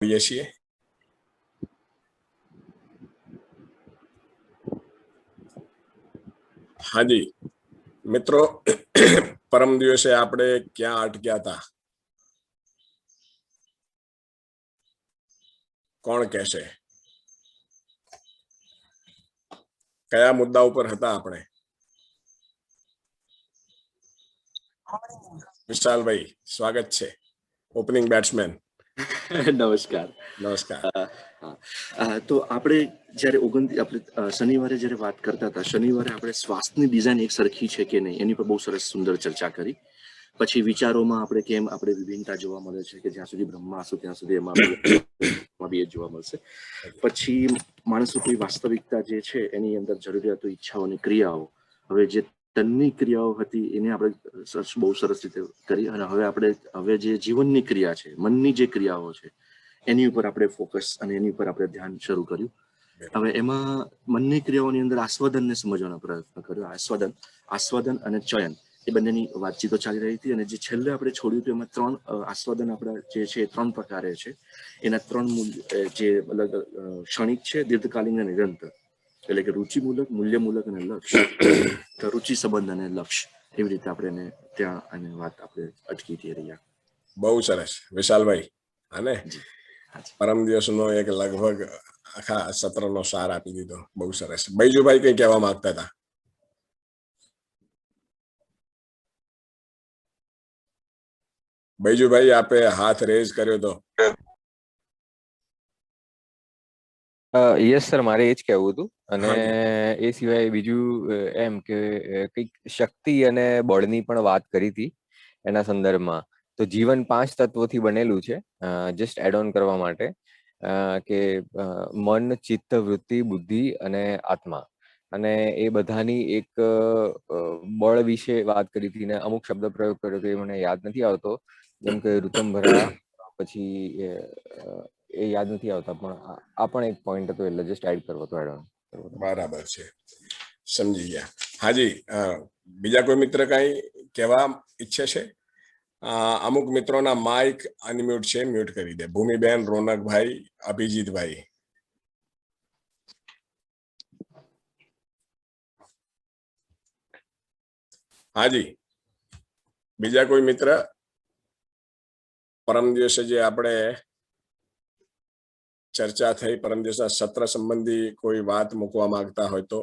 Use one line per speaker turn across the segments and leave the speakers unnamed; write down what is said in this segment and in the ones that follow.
કરીએ છીએ। હાજી મિત્રો, પરમ દિવસે આપણે ક્યાં અટક્યા હતા? કોણ કહેશે? કયા મુદ્દા ઉપર હતા આપણે? વિશાલભાઈ, સ્વાગત છે, ઓપનિંગ બેટ્સમેન।
નમસ્કાર।
નમસ્કાર।
તો આપણે જ્યારે શનિવારે જ્યારે વાત કરતા હતા, શનિવારે આપણે શ્વાસની ડિઝાઇન એક સરખી છે કે નહીં એની પર બહુ સરસ સુંદર ચર્ચા કરી। પછી વિચારોમાં આપણે કેમ આપણે વિભિન્નતા જોવા મળે છે કે જ્યાં સુધી બ્રહ્મા હશું ત્યાં સુધી એમાં બી એ જોવા મળશે। પછી માણસો કોઈ વાસ્તવિકતા જે છે એની અંદર જરૂરિયાતો, ઈચ્છાઓ અને ક્રિયાઓ, હવે જે તનની ક્રિયાઓ હતી એને આપણે બહુ સરસ રીતે કરી, અને હવે જે જીવનની ક્રિયા છે, મનની જે ક્રિયાઓ છે એની ઉપર આપણે ફોકસ અને એની ઉપર આપણે ધ્યાન શરૂ કર્યું। હવે એમાં મનની ક્રિયાઓની અંદર આસ્વાદનને સમજવાનો પ્રયત્ન કર્યો। આસ્વાદન અને ચયન એ બંનેની વાતચીતો ચાલી રહી હતી, અને જે છેલ્લે આપણે છોડ્યું હતું એમાં ત્રણ આસ્વાદન આપણા જે છે ત્રણ પ્રકારે છે। એના ત્રણ જે અલગ ક્ષણિક છે, દીર્ઘકાલીન અને નિરંતર, એટલે કે રુચિમૂલક, મૂલ્યમૂલક અને લક્ષ્ય, રુચિ સંબંધ અને લક્ષ્ય, એવી રીતે આપણે ત્યાં અને વાત આપણે અટકી હતી રહ્યા।
બહુ સરસ વિશાલભાઈ, અને પરમ દિવસનો એક લગભગ આખા સત્રનો સાર આપી દીધો। બહુ સરસ। બૈજુભાઈ કઈ કહેવા માંગતા હતા? બૈજુભાઈ, આપે હાથ રેઝ કર્યો તો।
યસ સર, મારે એ જ કહેવું હતું, અને એ સિવાય બીજું એમ કે કંઈક શક્તિ અને બળની પણ વાત કરી હતી એના સંદર્ભમાં। તો જીવન 5 તત્વોથી બનેલું છે, જસ્ટ એડ ઓન કરવા માટે, કે મન, ચિત્ત, વૃત્તિ, બુદ્ધિ અને આત્મા, અને એ બધાની એક બળ વિશે વાત કરી હતી, ને અમુક શબ્દ પ્રયોગ કર્યો હતો, એ મને યાદ નથી આવતો, જેમ કે ઋતંભરા, પછી એ યાદ નથી આવતા, પણ આ પણ એક પોઈન્ટ હતો, એટલે જસ્ટ એડ કરવો હતો, એડ ઓન।
બરાબર છે, સમજી ગયા। હાજી, બીજા કોઈ મિત્ર કઈ કહેવા ઈચ્છે છે? અમુક મિત્રોના માઇક અનમ્યુટ છે, મ્યુટ કરી દે। ભૂમિબેન, રોનકભાઈ, અભિજીતભાઈ। હાજી, બીજા કોઈ મિત્ર પરમ દિવસે જે આપણે ચર્ચા થઈ, પરમ દિવસના સત્ર સંબંધી કોઈ વાત મૂકવા માંગતા હોય તો?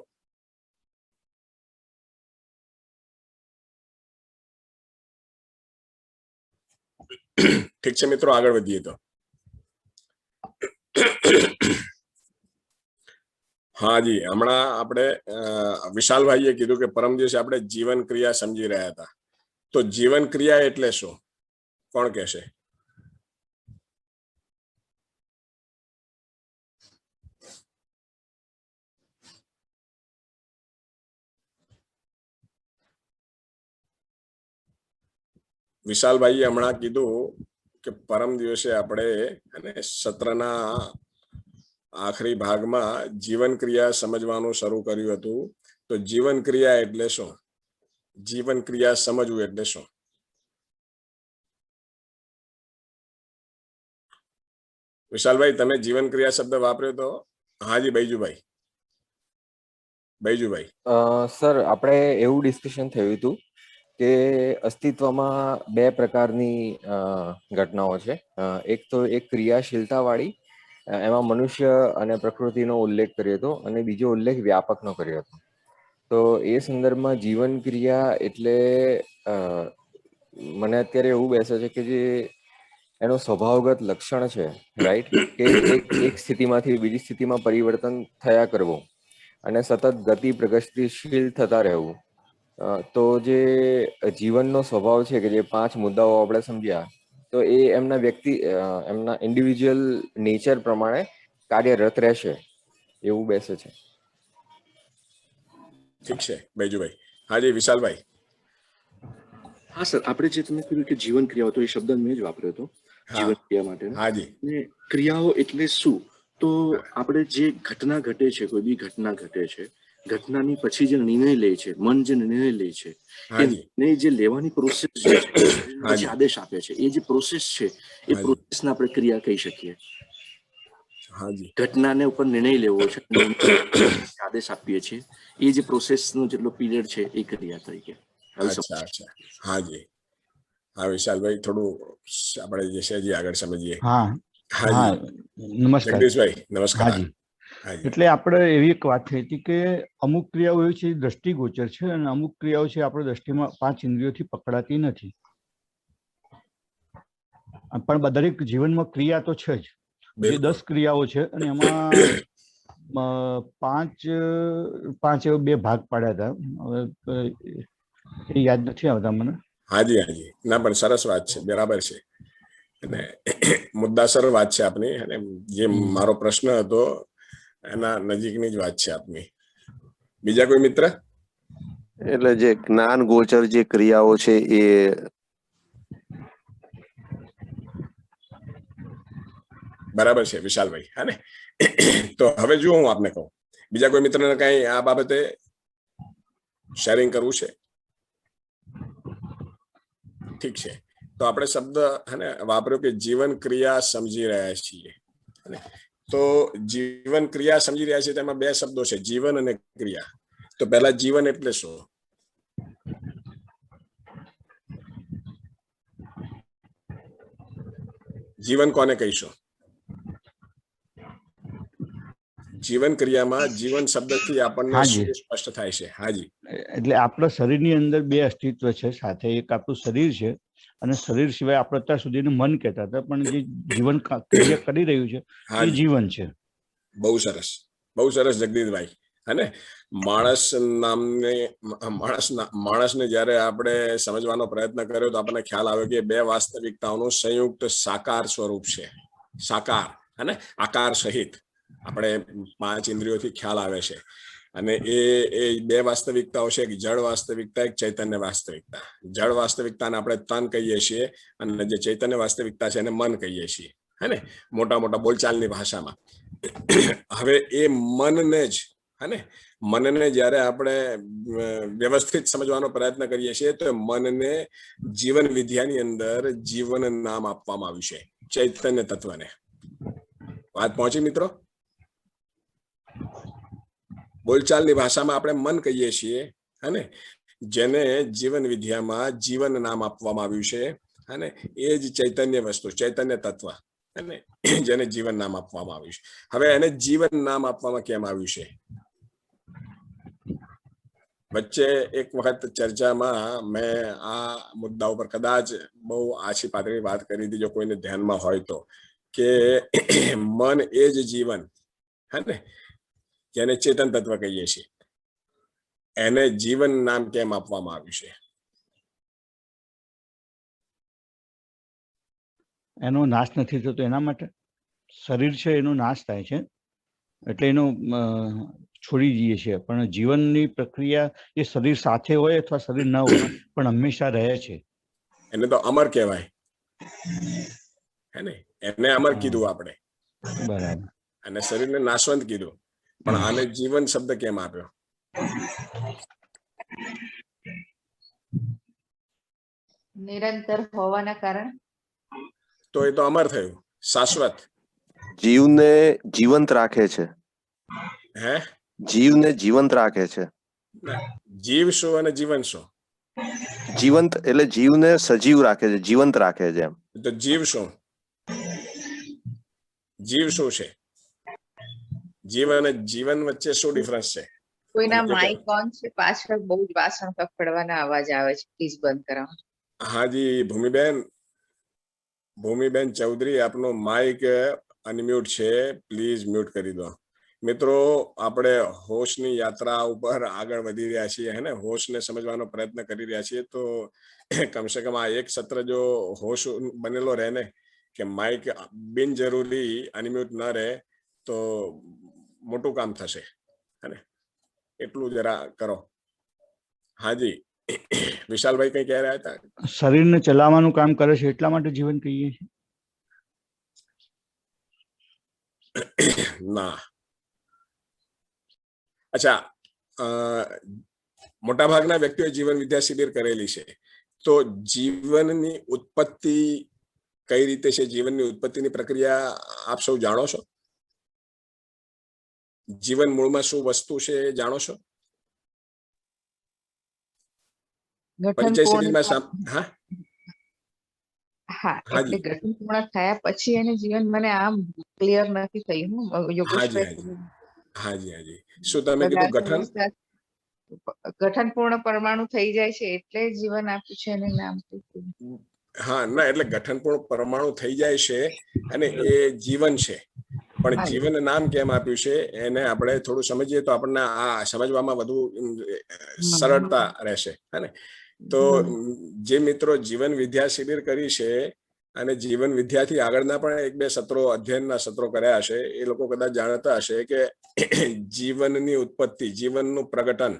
ઠીક છે મિત્રો, આગળ વધીએ તો। હાજી, હમણાં આપણે વિશાલભાઈએ કીધું કે પરમ દિવસે આપણે જીવન ક્રિયા સમજી રહ્યા હતા, તો જીવન ક્રિયા એટલે શું? કોણ કહેશે? વિશાલભાઈએ હમણાં કીધું કે પરમ દિવસે આપણે અને સત્રના આખરી ભાગમાં જીવન ક્રિયા સમજવાનું શરૂ કર્યું હતું, તો જીવન ક્રિયા એટલે શું? જીવન ક્રિયા સમજવું એટલે શું? વિશાલભાઈ, તમે જીવન ક્રિયા શબ્દ વાપર્યો તો? હાજી બૈજુભાઈ।
સર, આપણે એવું ડિસ્કશન થયું હતું કે અસ્તિત્વમાં બે પ્રકારની ઘટનાઓ છે। એક તો એક ક્રિયાશીલતા વાળી, એમાં મનુષ્ય અને પ્રકૃતિનો ઉલ્લેખ કર્યો હતો, અને બીજો ઉલ્લેખ વ્યાપકનો કર્યો હતો। તો એ સંદર્ભમાં જીવન ક્રિયા એટલે મને અત્યારે એવું બેસે છે કે જે એનો સ્વભાવગત લક્ષણ છે, રાઈટ, કે એક સ્થિતિમાંથી બીજી સ્થિતિમાં પરિવર્તન થયા કરવું અને સતત ગતિ પ્રગતિશીલ થતા રહેવું। તો જે જીવનનો સ્વભાવ છે, કે જે 5 મુદ્દાઓ આપણે સમજ્યા, તો એ એમના ઇન્ડિવિજ્યુઅલ નેચર પ્રમાણે કાર્યરત રહેશે, એવું બેસે છે।
ઠીક છે બૈજુભાઈ। હાજી વિશાલભાઈ।
હા સર, આપણે જે તમે કીધું કે જીવન ક્રિયાઓ, તો એ શબ્દ મેં જ વાપર્યો હતો જીવન ક્રિયા માટે।
હાજી,
ક્રિયાઓ એટલે શું? તો આપણે જે ઘટના ઘટે છે, કોઈ બી ઘટના ઘટે છે, ઘટનાની પછી જે નિર્ણય લે છે, મન જે નિર્ણય લે છે, એ નિર્ણય જે લેવાની પ્રોસેસ જે છે, પછી આદેશ આપે છે, એ જે પ્રોસેસ છે, એ પ્રોસેસને આપણે ક્રિયા કહી શકીએ।
હાજી
ઘટનાને ઉપર નિર્ણય લેવો છે, આદેશ આપીએ છીએ, એ જે પ્રોસેસનો જેટલો પીરિયડ છે એ ક્રિયા તરીકે.
અચ્છા અચ્છા હાજી. હા વિશાલભાઈ, થોડું આપણે જે છે હજી આગળ સમજીએ.
હા
હાજી
હા નમસ્કાર.
જગદીશભાઈ નમસ્કાર.
હાજી,
હાજી
એટલે આપણે એવી એક વાત થઈ હતી કે અમુક ક્રિયાઓ એવી છે દ્રષ્ટિગોચર છે અને અમુક ક્રિયાઓ છે આપણે દ્રષ્ટિમાં 5 ઇન્દ્રિયોથી પકડાતી નથી. પણ દરેક જીવનમાં ક્રિયા તો છે જ. જે
બિલકુલ
10 ક્રિયાઓ છે અને એમાં પાંચ એવો 2 ભાગ પાડ્યા હતા. હવે એ યાદ નથી આવતા મને.
હાજી હાજી. ના પણ સરસ વાત છે, બરાબર છે, અને મુદ્દાસર વાત છે આપની. અને જે મારો પ્રશ્ન હતો એના નજીકની જ વાત છે આપની. બીજા કોઈ મિત્ર?
એટલે જે જ્ઞાન ગોચર જે ક્રિયાઓ છે એ
બરાબર છે વિશાલભાઈ. હા ને, તો હવે જો હું આપને કહું, બીજા કોઈ મિત્રને કઈ આ બાબતે શેરિંગ કરવું છે? ઠીક છે, તો આપણે શબ્દ હને વાપર્યો કે જીવન ક્રિયા સમજી રહ્યા છીએ. તો જીવન ક્રિયા સમજી રહ્યા છીએ તેમાં 2 શબ્દો છે, જીવન અને ક્રિયા. તો પહેલા જીવન એટલે શું? જીવન કોને કહીશું? જીવન ક્રિયામાં જીવન શબ્દથી આપણને શું સ્પષ્ટ થાય છે? હાજી.
એટલે આપણા શરીરની અંદર 2 અસ્તિત્વ છે સાથે. એક આપણું શરીર છે અને શરીર સિવાય આપણે અત્યાર સુધીનું મન કહેતા હતા, પણ જે જીવન ક્રિયા કરી રહ્યું છે એ જીવન છે.
બહુ સરસ, બહુ સરસ જગદીશભાઈ. હને, માણસને જ્યારે આપણે સમજવાનો પ્રયત્ન કર્યો તો આપણને ખ્યાલ આવ્યો કે 2 વાસ્તવિકતાઓનું સંયુક્ત સાકાર સ્વરૂપ છે. સાકાર હને, આકાર સહિત આપણે 5 ઇન્દ્રિયોથી ખ્યાલ આવે છે. અને એ 2 વાસ્તવિકતાઓ છે, એક જળ વાસ્તવિકતા, એક ચૈતન્ય વાસ્તવિકતા. જળ વાસ્તવિકતાને આપણે તન કહીએ છીએ અને જે ચૈતન્ય વાસ્તવિકતા છે એને મન કહીએ છીએ, હે, મોટા મોટા બોલચાલની ભાષામાં. હવે એ મનને જ મનને જ્યારે આપણે વ્યવસ્થિત સમજવાનો પ્રયત્ન કરીએ છીએ તો મનને જીવન વિદ્યાની અંદર જીવન નામ આપવામાં આવ્યું છે, ચૈતન્ય તત્વને. વાત પહોંચી મિત્રો? બોલચાલની ભાષામાં આપણે મન કહીએ છીએ, હને, જેને જીવન વિદ્યામાં જીવન નામ આપવામાં આવ્યું છે. અને એ જ ચૈતન્ય વસ્તુ, ચૈતન્ય તત્વ, અને જેને જીવન નામ આપવામાં આવ્યું છે. હવે એને જીવન નામ આપવામાં કેમ આવ્યું છે? વચ્ચે એક વખત ચર્ચામાં મેં આ મુદ્દા ઉપર કદાચ બહુ આછી પાતળી વાત કરી હતી, જો કોઈને ધ્યાનમાં હોય તો, કે મન એ જ જીવન, હે ને, જેને ચેતન તત્વ કહીએ છીએ, એને જીવન નામ કેમ આપવામાં આવ્યું છે?
એનો નાશ નથી થતો એના માટે. શરીર છે એનો નાશ થાય છે એટલે એનો છોડી દઈએ છીએ, પણ જીવનની પ્રક્રિયા એ શરીર સાથે હોય અથવા શરીર ન હોય પણ હંમેશા રહે છે.
એને તો અમર કહેવાય, હે ને, એને અમર કીધું આપણે,
બરાબર,
અને શરીરને નાશવંત કીધું, પણ આને જીવન શબ્દ કેમ આપ્યો?
નિરંતર હોવાના કારણે.
તો એ તો અમર થયું, શાશ્વત.
જીવને જીવંત રાખે છે.
હે,
જીવને જીવંત રાખે છે.
જીવ શું અને જીવન શું?
જીવંત એટલે જીવને સજીવ રાખે છે, જીવંત રાખે છે એમ.
તો જીવ શું? જીવ શું છે? જીવ અને જીવન વચ્ચે શું ડિફરન્સ છે?
કોઈના માઇક ઓન છે, પાછળ બહુ જ વાસણ કકડવાના અવાજ આવે છે, પ્લીઝ બંધ કરાવો.
હાજી ભૂમિબેન ચૌધરી, આપનો માઇક અનમ્યુટ છે, પ્લીઝ મ્યુટ કરી દો. મિત્રો, આપણે હોશની યાત્રા ઉપર આગળ વધી રહ્યા છીએ, હે ને, હોશને સમજવાનો પ્રયત્ન કરી રહ્યા છીએ. તો કમસે કમ આ એક સત્ર જો હોશ બનેલો રહે ને, કે માઇક બિનજરૂરી અનમ્યુટ ન રહે, તો મોટું કામ થશે, હે ને, એટલું જરા કરો. હાજી વિશાલભાઈ કઈ કહી રહ્યા હતા?
શરીરને ચલાવવાનું કામ કરે છે એટલા માટે જીવન કહીએ છીએ.
ના, અચ્છા, મોટા ભાગના વ્યક્તિઓએ જીવન વિદ્યા શિબિર કરેલી છે, તો જીવનની ઉત્પત્તિ કઈ રીતે છે, જીવનની ઉત્પત્તિની પ્રક્રિયા આપ સૌ જાણો છો? જીવન મૂળમાં શું વસ્તુ છે એ જાણો છો?
ગઠન
પરિચય
પૂર્ણ
શિબિરમાં
થાય-
હા
હા,
હાજી.
એટલે ગઠન પૂર્ણ થયા પછી એને જીવન મને આમ ક્લિયર નથી થયું. યોગેશભાઈ
હાજી. હાજી. શું તમે કીધું?
પદાર્થ
ગઠન
અવસ્થા ગઠન પૂર્ણ પરમાણુ થઈ જાય છે એટલે જીવન આપ્યું છે એને નામ આપ્યું.
હા ના, એટલે ગઠનપૂર્ણ પરમાણુ થઈ જાય છે અને એ જીવન છે. પણ
હા.
જીવન નામ કેમ આપ્યું છે એને આપણે થોડું સમજીએ તો આપણને આ સમજવામાં વધુ સરળતા રહેશે. હે ને? તો જે મિત્રો જીવન વિદ્યા શિબિર કરી છે અને જીવન વિદ્યાથી આગળના પણ 1-2 સત્રો, અધ્યયનના સત્રો કર્યા હશે, એ લોકો કદાચ જાણતા હશે કે જીવનની ઉત્પત્તિ, જીવનનું પ્રગટન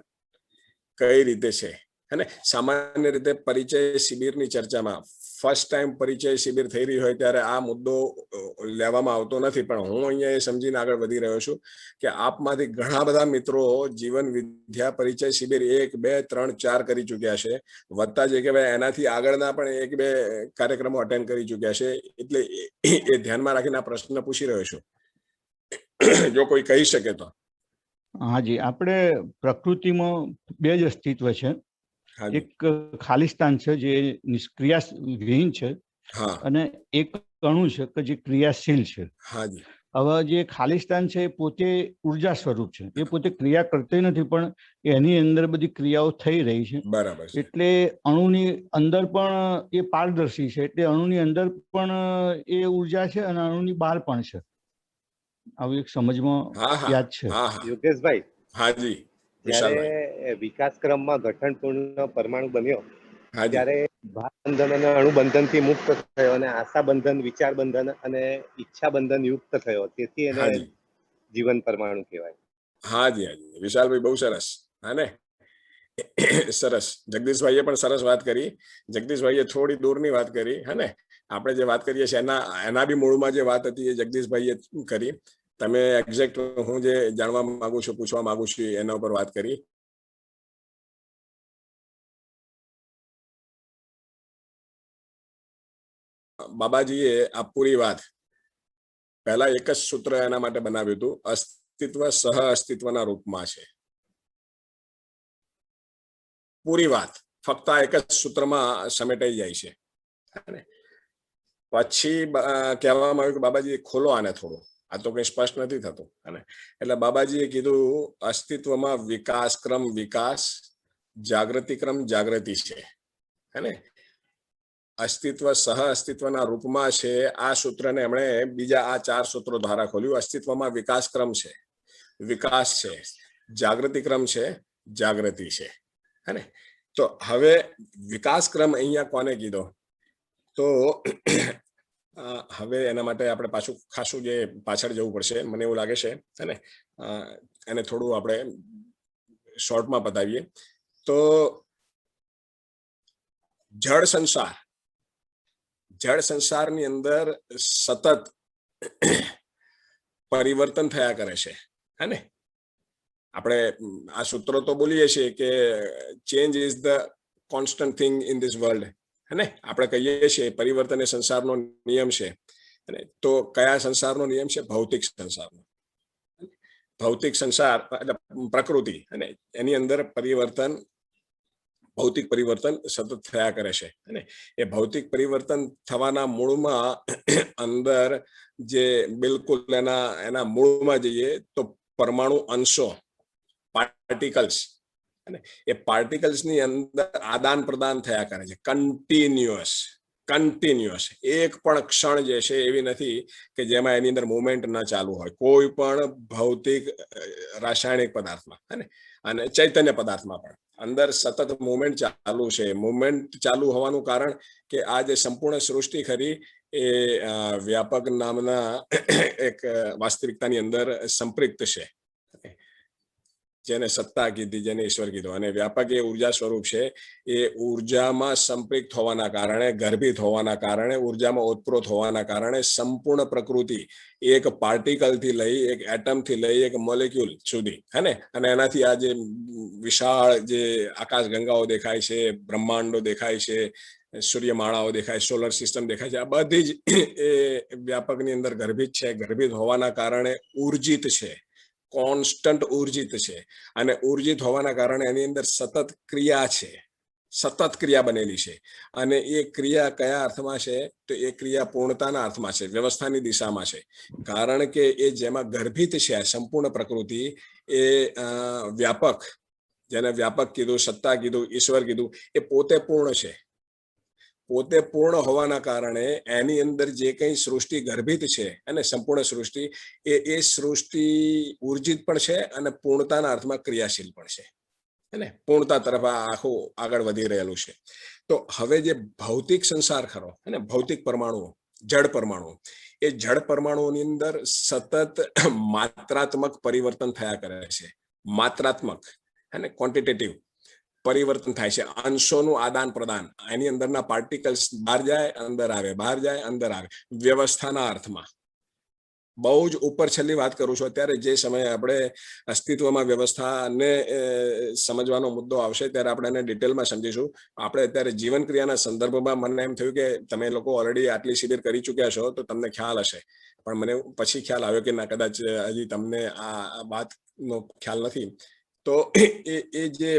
કઈ રીતે છે. અને સામાન્ય રીતે પરિચય શિબિરની ચર્ચામાં ફર્સ્ટ ટાઈમ પરિચય શિબિર થઈ રહી હોય ત્યારે આ મુદ્દો લેવામાં આવતો નથી. પણ હું અહીંયા એ સમજીને આગળ વધી રહ્યો છું કે આપમાંથી ઘણા બધા મિત્રો જીવન વિદ્યા પરિચય શિબિર 1, 2, 3, 4 કરી ચુક્યા છે. વધતા જે કહેવાય એનાથી આગળના પણ 1-2 કાર્યક્રમો અટેન્ડ કરી ચુક્યા છે. એટલે એ ધ્યાનમાં રાખીને આ પ્રશ્ન પૂછી રહ્યો છું, જો કોઈ કહી શકે તો.
હાજી, આપણે પ્રકૃતિમાં 2 જ અસ્તિત્વ છે.
હાજી.
એક ખાલિસ્તાન છે જે નિષ્ક્રિયાવિહીન છે,
હા.
અને એક અણુ છે કે જે ક્રિયાશીલ છે.
હાજી.
હવે જે ખાલિસ્તાન છે એ પોતે ઉર્જા સ્વરૂપ છે, એ પોતે ક્રિયા કરતી નથી, પણ એની અંદર બધી ક્રિયાઓ થઈ રહી છે.
બરાબર છે.
એટલે અણુની અંદર પણ એ પારદર્શી છે, એટલે અણુની અંદર પણ એ ઉર્જા છે અને અણુની બહાર પણ છે. આવું એક સમજમાં
હા હા
યાદ છે.
હા હા
યોગેશભાઈ,
હાજી વિશાલભાઈ.
જ્યારે વિકાસ ક્રમમાં ગઠન પૂર્ણ પરમાણુ બન્યો
હાજી.
ત્યારે ભાર બંધન અને અણુબંધનથી મુક્ત થયો અને આશા બંધન, વિચાર બંધન અને ઈચ્છા બંધન યુક્ત થયો. તેથી એને
હાજી.
જીવન પરમાણુ કહેવાય.
હાજી વિશાલભાઈ, બહુ સરસ. હા ને? સરસ. જગદીશભાઈએ પણ સરસ વાત કરી. જગદીશભાઈએ થોડી દૂરની વાત કરી. હે ને? આપણે જે વાત કરીએ છીએ એના બી મૂળમાં જે વાત હતી એ જગદીશભાઈએ કરી. તમે એક્ઝેક્ટ હું જે જાણવા માંગુ છું, પૂછવા માંગુ છું એના ઉપર વાત કરી. બાબાજીએ આ પૂરી વાત પહેલા એક જ સૂત્ર એના માટે બનાવ્યું હતું, અસ્તિત્વ સહ અસ્તિત્વના રૂપમાં છે. પૂરી વાત ફક્ત આ એક જ સૂત્રમાં સમેટાઈ જાય છે. પછી કહેવામાં આવ્યું કે બાબાજી ખોલો આને થોડું, આ તો કઈ સ્પષ્ટ નથી થતું. એટલે બાબાજીએ કીધું અસ્તિત્વમાં વિકાસ ક્રમ વિકાસ, જાગૃતિ ક્રમ જાગૃતિ છે. હે ને? અસ્તિત્વ સહ અસ્તિત્વના રૂપમાં છે. આ સૂત્રને એમણે બીજા આ 4 સૂત્રો દ્વારા ખોલ્યું. અસ્તિત્વમાં વિકાસ ક્રમ છે, વિકાસ છે, જાગૃતિ ક્રમ છે, જાગૃતિ છે. હે ને? તો હવે વિકાસ ક્રમ અહીંયા કોને કીધો? તો હવે એના માટે આપણે પાછું ખાસું જે પાછળ જવું પડશે, મને એવું લાગે છે. હે ને? એને થોડું આપણે શોર્ટમાં બતાવીએ તો જળ સંસારની અંદર સતત પરિવર્તન થયા કરે છે. હે ને? આપણે આ સૂત્રો તો બોલીએ છીએ કે change is the constant thing in this world. હે ને? આપણે કહીએ છીએ પરિવર્તન એ સંસારનો નિયમ છે. તો કયા સંસારનો નિયમ છે? ભૌતિક સંસારનો. ભૌતિક સંસાર એટલે પ્રકૃતિ, અને એની અંદર પરિવર્તન, ભૌતિક પરિવર્તન સતત થયા કરે છે. અને એ ભૌતિક પરિવર્તન થવાના મૂળમાં અંદર જે બિલકુલ એના મૂળમાં જઈએ તો પરમાણુ અંશો, પાર્ટિકલ્સ, એ પાર્ટિકલ્સની અંદર આદાન પ્રદાન થયા કરે છે. કન્ટિન્યુઅસ. એક પણ ક્ષણ જે છે એવી નથી કે જેમાં એની અંદર મુવમેન્ટ ન ચાલુ હોય. કોઈ પણ ભૌતિક રાસાયણિક પદાર્થમાં અને ચૈતન્ય પદાર્થમાં પણ અંદર સતત મુવમેન્ટ ચાલુ છે. મુવમેન્ટ ચાલુ હોવાનું કારણ કે આ જે સંપૂર્ણ સૃષ્ટિ ખરી એ વ્યાપક નામના એક વાસ્તવિકતાની અંદર સંપૃક્ત છે, જેને સત્તા કીધી, જેને ઈશ્વર કીધો. અને વ્યાપક એ ઉર્જા સ્વરૂપ છે. એ ઉર્જામાં સંપૃક્ત હોવાના કારણે, ગર્ભિત હોવાના કારણે, ઉર્જામાં ઓતપ્રોત હોવાના કારણે સંપૂર્ણ પ્રકૃતિ એક પાર્ટિકલથી લઈ, એક એટમથી લઈ, એક મોલેક્યુલ સુધી, હે ને? અને એનાથી આ જે વિશાળ જે આકાશ ગંગાઓ દેખાય છે, બ્રહ્માંડો દેખાય છે, સૂર્યમાળાઓ દેખાય, સોલર સિસ્ટમ દેખાય છે, આ બધી જ એ વ્યાપકની અંદર ગર્ભિત છે. ગર્ભિત હોવાના કારણે ઉર્જિત છે. કોન્સ્ટન્ટ ઉર્જિત છે, અને ઉર્જિત હોવાના કારણે એની અંદર સતત ક્રિયા છે, સતત ક્રિયા બનેલી છે. અને એ ક્રિયા કયા અર્થમાં છે? તો એ ક્રિયા પૂર્ણતાના અર્થમાં છે, વ્યવસ્થાની દિશામાં છે. કારણ કે એ જેમાં ગર્ભિત છે આ સંપૂર્ણ પ્રકૃતિ, એ વ્યાપક, જેને વ્યાપક કીધું, સત્તા કીધું, ઈશ્વર કીધું, એ પોતે પૂર્ણ છે. પોતે પૂર્ણ હોવાના કારણે એની અંદર જે કંઈ સૃષ્ટિ ગર્ભિત છે અને સંપૂર્ણ સૃષ્ટિ, એ સૃષ્ટિ ઉર્જિત પણ છે અને પૂર્ણતાના અર્થમાં ક્રિયાશીલ પણ છે, અને પૂર્ણતા તરફ આખું આગળ વધી રહેલું છે. તો હવે જે ભૌતિક સંસાર ખરો, અને ભૌતિક પરમાણુઓ, જળ પરમાણુ, એ જળ પરમાણુઓની અંદર સતત માત્રાત્મક પરિવર્તન થયા કરે છે. માત્રાત્મક અને ક્વોન્ટિટેટિવ પરિવર્તન થાય છે, અંશોનું આદાન પ્રદાન. એની અંદરના પાર્ટિકલ્સ બહાર જાય, અંદર આવે, બહાર જાય, અંદર આવે, વ્યવસ્થાના અર્થમાં. બહુ જ ઉપર છેલ્લી વાત કરું છું. અત્યારે જે સમયે આપણે અસ્તિત્વમાં વ્યવસ્થાને સમજવાનો મુદ્દો આવશે ત્યારે આપણે એને ડિટેલમાં સમજીશું. આપણે અત્યારે જીવન ક્રિયાના સંદર્ભમાં મને એમ થયું કે તમે લોકો ઓલરેડી આટલી શિબિર કરી ચૂક્યા છો તો તમને ખ્યાલ હશે, પણ મને પછી ખ્યાલ આવ્યો કે ના, કદાચ હજી તમને આ વાતનો ખ્યાલ નથી. તો એ જે